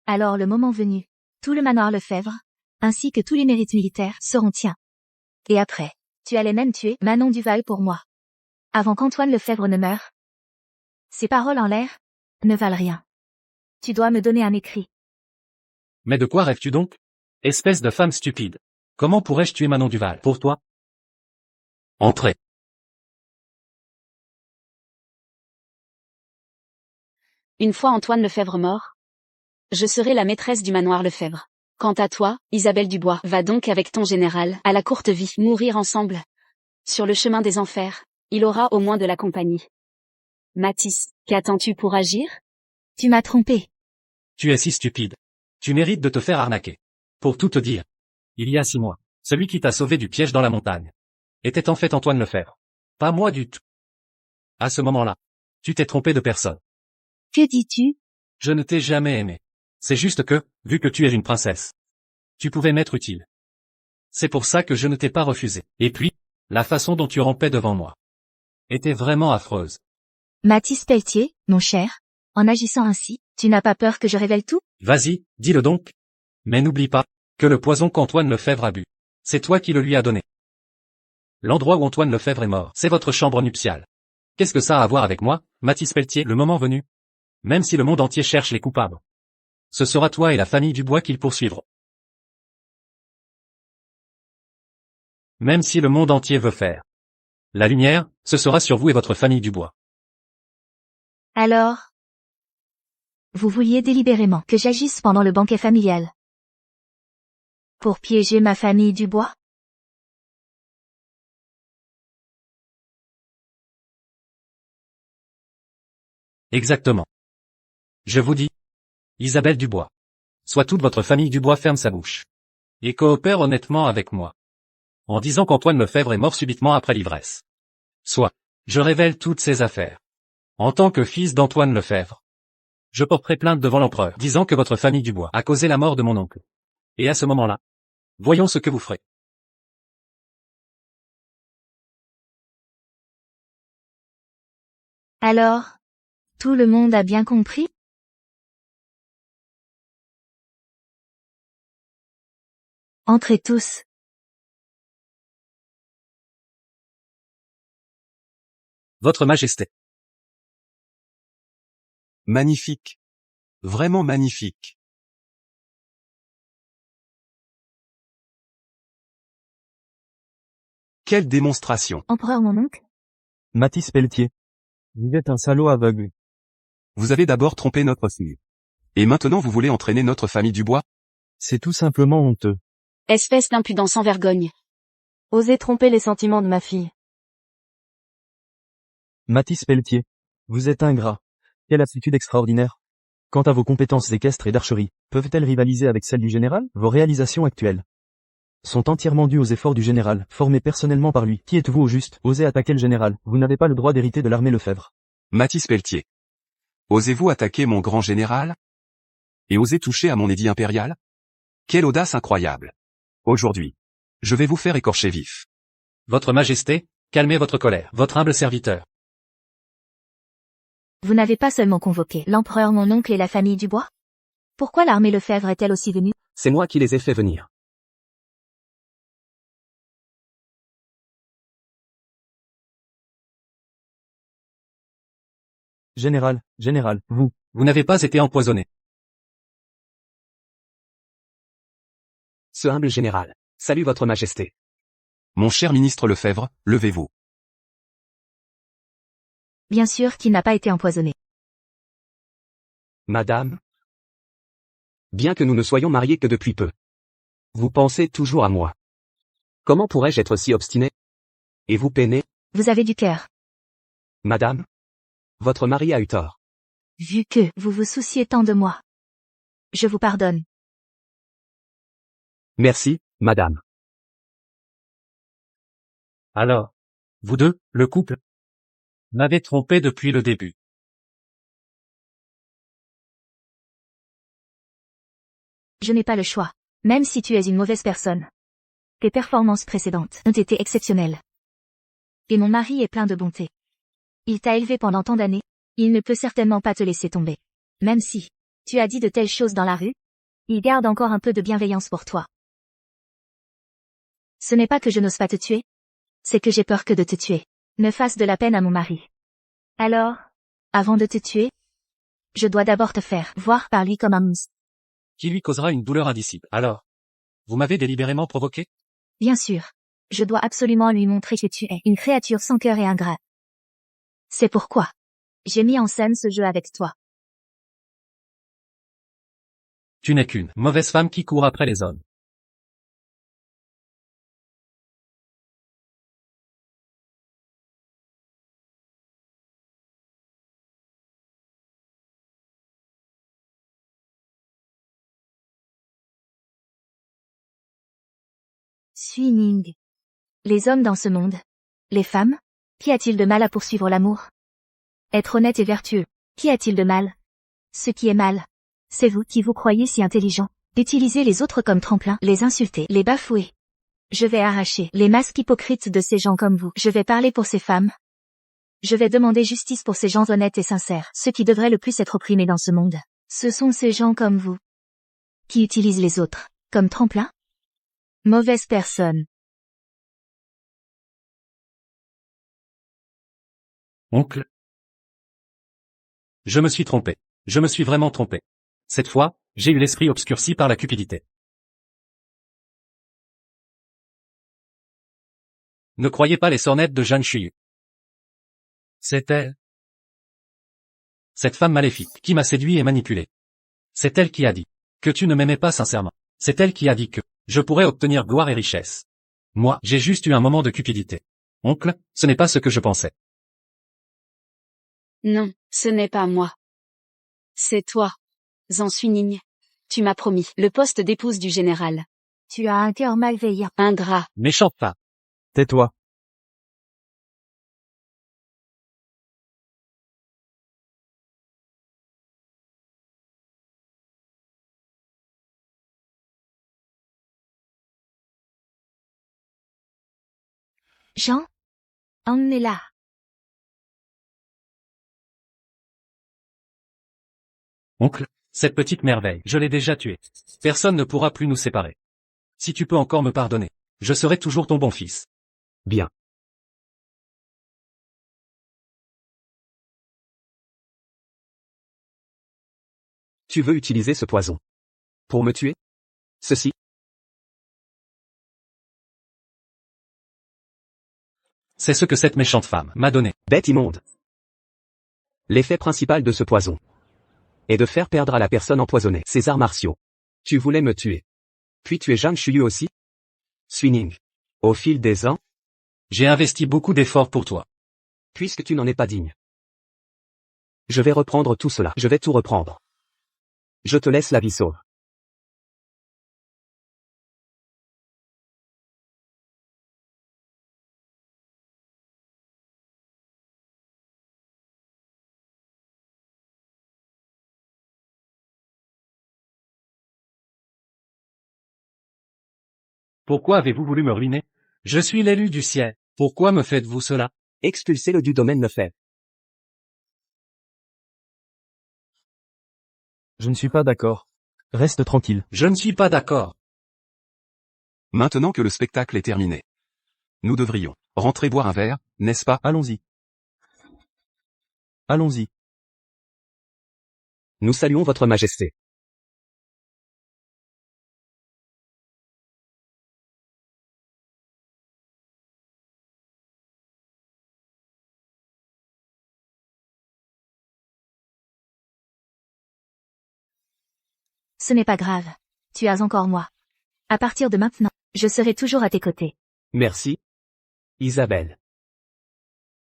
Alors le moment venu, tout le manoir Lefebvre, ainsi que tous les mérites militaires, seront tiens. Et après, tu allais même tuer Manon Duval pour moi. Avant qu'Antoine Lefebvre ne meure. Ces paroles en l'air ne valent rien. Tu dois me donner un écrit. Mais de quoi rêves-tu donc? Espèce de femme stupide. Comment pourrais-je tuer Manon Duval pour toi? Entrez. Une fois Antoine Lefebvre mort, je serai la maîtresse du manoir Lefebvre. Quant à toi, Isabelle Dubois, va donc avec ton général, à la courte vie, mourir ensemble. Sur le chemin des enfers, il aura au moins de la compagnie. Mathis, qu'attends-tu pour agir? Tu m'as trompé. Tu es si stupide. Tu mérites de te faire arnaquer. Pour tout te dire, il y a 6 mois, celui qui t'a sauvé du piège dans la montagne était en fait Antoine Lefebvre. Pas moi du tout. À ce moment-là, tu t'es trompé de personne. Que dis-tu? Je ne t'ai jamais aimé. C'est juste que, vu que tu es une princesse, tu pouvais m'être utile. C'est pour ça que je ne t'ai pas refusé. Et puis, la façon dont tu rampais devant moi était vraiment affreuse. Mathis Pelletier, mon cher, en agissant ainsi, tu n'as pas peur que je révèle tout? Vas-y, dis-le donc. Mais n'oublie pas que le poison qu'Antoine Lefebvre a bu, c'est toi qui le lui as donné. L'endroit où Antoine Lefebvre est mort, c'est votre chambre nuptiale. Qu'est-ce que ça a à voir avec moi, Mathis Pelletier, le moment venu? Même si le monde entier cherche les coupables, ce sera toi et la famille Dubois qu'ils poursuivront. Même si le monde entier veut faire la lumière, ce sera sur vous et votre famille Dubois. Alors, vous vouliez délibérément que j'agisse pendant le banquet familial pour piéger ma famille Dubois? Exactement. Je vous dis, Isabelle Dubois, soit toute votre famille Dubois ferme sa bouche et coopère honnêtement avec moi, en disant qu'Antoine Lefebvre est mort subitement après l'ivresse. Soit, je révèle toutes ces affaires. En tant que fils d'Antoine Lefebvre, je porterai plainte devant l'empereur, disant que votre famille Dubois a causé la mort de mon oncle. Et à ce moment-là, voyons ce que vous ferez. Alors, tout le monde a bien compris? Entrez tous. Votre Majesté. Magnifique. Vraiment magnifique. Quelle démonstration. Empereur mon oncle? Mathis Pelletier. Vous êtes un salaud aveugle. Vous avez d'abord trompé notre fille. Et maintenant vous voulez entraîner notre famille Dubois? C'est tout simplement honteux. Espèce d'impudent sans vergogne. Osez tromper les sentiments de ma fille. Mathis Pelletier. Vous êtes ingrat. Quelle aptitude extraordinaire. Quant à vos compétences équestres et d'archerie, peuvent-elles rivaliser avec celles du général? Vos réalisations actuelles sont entièrement dues aux efforts du général, formés personnellement par lui. Qui êtes-vous au juste? Osez attaquer le général. Vous n'avez pas le droit d'hériter de l'armée Lefebvre. Mathis Pelletier. Osez-vous attaquer mon grand général? Et osez toucher à mon édit impérial? Quelle audace incroyable. Aujourd'hui, je vais vous faire écorcher vif. Votre Majesté, calmez votre colère. Votre humble serviteur. Vous n'avez pas seulement convoqué l'empereur mon oncle et la famille Dubois? Pourquoi l'armée Lefebvre est-elle aussi venue? C'est moi qui les ai fait venir. Général, vous. Vous n'avez pas été empoisonné. Ce humble général. Salut votre majesté. Mon cher ministre Lefebvre, levez-vous. Bien sûr qu'il n'a pas été empoisonné. Madame. Bien que nous ne soyons mariés que depuis peu. Vous pensez toujours à moi. Comment pourrais-je être si obstiné? Et vous peinez? Vous avez du cœur. Madame? Votre mari a eu tort. Vu que vous vous souciez tant de moi, je vous pardonne. Merci, madame. Alors, vous deux, le couple, m'avez trompé depuis le début. Je n'ai pas le choix, même si tu es une mauvaise personne. Tes performances précédentes ont été exceptionnelles. Et mon mari est plein de bonté. Il t'a élevé pendant tant d'années, il ne peut certainement pas te laisser tomber. Même si tu as dit de telles choses dans la rue, il garde encore un peu de bienveillance pour toi. Ce n'est pas que je n'ose pas te tuer, c'est que j'ai peur que de te tuer ne fasse de la peine à mon mari. Alors, avant de te tuer, je dois d'abord te faire voir par lui comme un monstre. Qui lui causera une douleur indicible. Alors, vous m'avez délibérément provoqué? Bien sûr. Je dois absolument lui montrer que tu es une créature sans cœur et ingrat. C'est pourquoi j'ai mis en scène ce jeu avec toi. Tu n'es qu'une mauvaise femme qui court après les hommes. Suining. Les hommes dans ce monde. Les femmes? Qu'y a-t-il de mal à poursuivre l'amour? Être honnête et vertueux. Qu'y a-t-il de mal? Ce qui est mal, c'est vous qui vous croyez si intelligent. Utilisez les autres comme tremplin, les insulter, les bafouer. Je vais arracher les masques hypocrites de ces gens comme vous. Je vais parler pour ces femmes. Je vais demander justice pour ces gens honnêtes et sincères. Ceux qui devraient le plus être opprimés dans ce monde. Ce sont ces gens comme vous qui utilisent les autres comme tremplin. Mauvaise personne. Oncle. Je me suis trompé. Je me suis vraiment trompé. Cette fois, j'ai eu l'esprit obscurci par la cupidité. Ne croyez pas les sornettes de Jeanne Chuyu. C'est elle. Cette femme maléfique qui m'a séduit et manipulé. C'est elle qui a dit que tu ne m'aimais pas sincèrement. C'est elle qui a dit que je pourrais obtenir gloire et richesse. Moi, j'ai juste eu un moment de cupidité. Oncle, ce n'est pas ce que je pensais. Non, ce n'est pas moi. C'est toi. Zhang Suining. Tu m'as promis le poste d'épouse du général. Tu as un cœur malveillant. Ingrat. Méchant pas. Tais-toi. Jean? Emmenez là. Oncle, cette petite merveille, je l'ai déjà tuée. Personne ne pourra plus nous séparer. Si tu peux encore me pardonner, je serai toujours ton bon fils. Bien. Tu veux utiliser ce poison pour me tuer? Ceci? C'est ce que cette méchante femme m'a donné. Bête immonde. L'effet principal de ce poison est de faire perdre à la personne empoisonnée ses arts martiaux. Tu voulais me tuer. Puis tu es Jeanne Chuyu aussi? Suining. Au fil des ans, J'ai investi beaucoup d'efforts pour toi. puisque tu n'en es pas digne. Je vais reprendre tout cela. Je vais tout reprendre. Je te laisse la vie sauve. Pourquoi avez-vous voulu me ruiner? Je suis l'élu du ciel. Pourquoi me faites-vous cela? Expulsez-le du domaine Lefebvre. Je ne suis pas d'accord. Reste tranquille. Je ne suis pas d'accord. Maintenant que le spectacle est terminé. Nous devrions rentrer boire un verre, n'est-ce pas? Allons-y. Allons-y. Nous saluons votre majesté. Ce n'est pas grave. Tu as encore moi. À partir de maintenant, je serai toujours à tes côtés. Merci. Isabelle.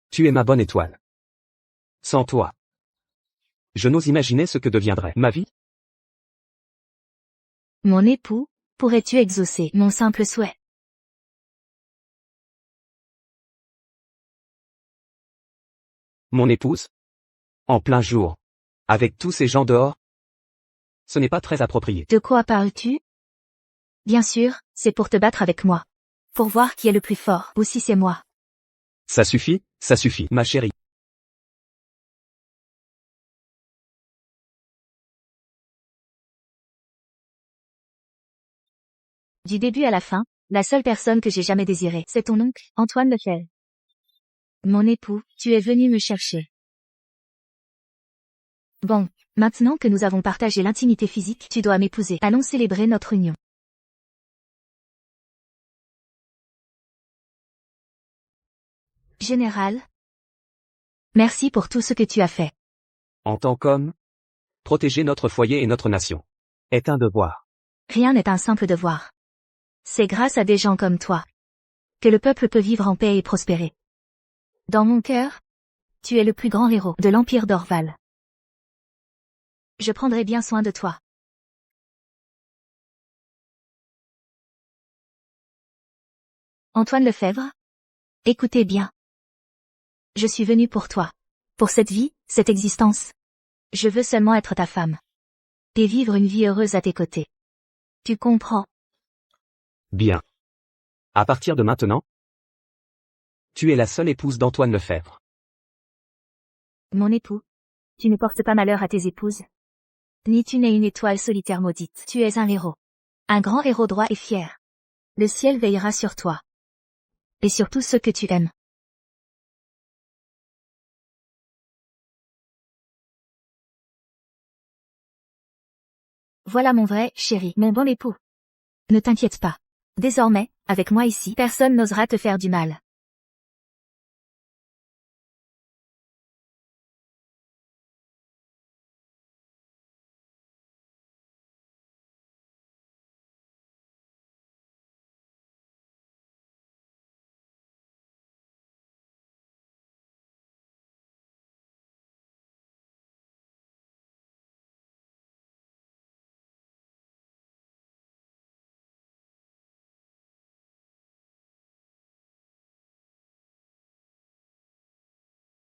Tu es ma bonne étoile. Sans toi, je n'ose imaginer ce que deviendrait ma vie. Mon époux, pourrais-tu exaucer mon simple souhait? Mon épouse? En plein jour. Avec tous ces gens dehors? Ce n'est pas très approprié. De quoi parles-tu? Bien sûr, c'est pour te battre avec moi. Pour voir qui est le plus fort, ou si c'est moi. Ça suffit, ma chérie. Du début à la fin, la seule personne que j'ai jamais désirée, c'est ton oncle, Antoine Lefebvre. Mon époux, tu es venu me chercher. Bon, maintenant que nous avons partagé l'intimité physique, tu dois m'épouser. Allons célébrer notre union. Général, merci pour tout ce que tu as fait. En tant qu'homme, protéger notre foyer et notre nation est un devoir. Rien n'est un simple devoir. C'est grâce à des gens comme toi que le peuple peut vivre en paix et prospérer. Dans mon cœur, tu es le plus grand héros de l'Empire d'Orval. Je prendrai bien soin de toi. Antoine Lefebvre? Écoutez bien. Je suis venu pour toi. Pour cette vie, cette existence. Je veux seulement être ta femme. Et vivre une vie heureuse à tes côtés. Tu comprends? Bien. À partir de maintenant, tu es la seule épouse d'Antoine Lefebvre. Mon époux, tu ne portes pas malheur à tes épouses. Ni tu n'es une étoile solitaire maudite. Tu es un héros. Un grand héros droit et fier. Le ciel veillera sur toi. Et sur tous ceux que tu aimes. Voilà mon vrai chéri, mon bon époux. Ne t'inquiète pas. Désormais, avec moi ici, personne n'osera te faire du mal.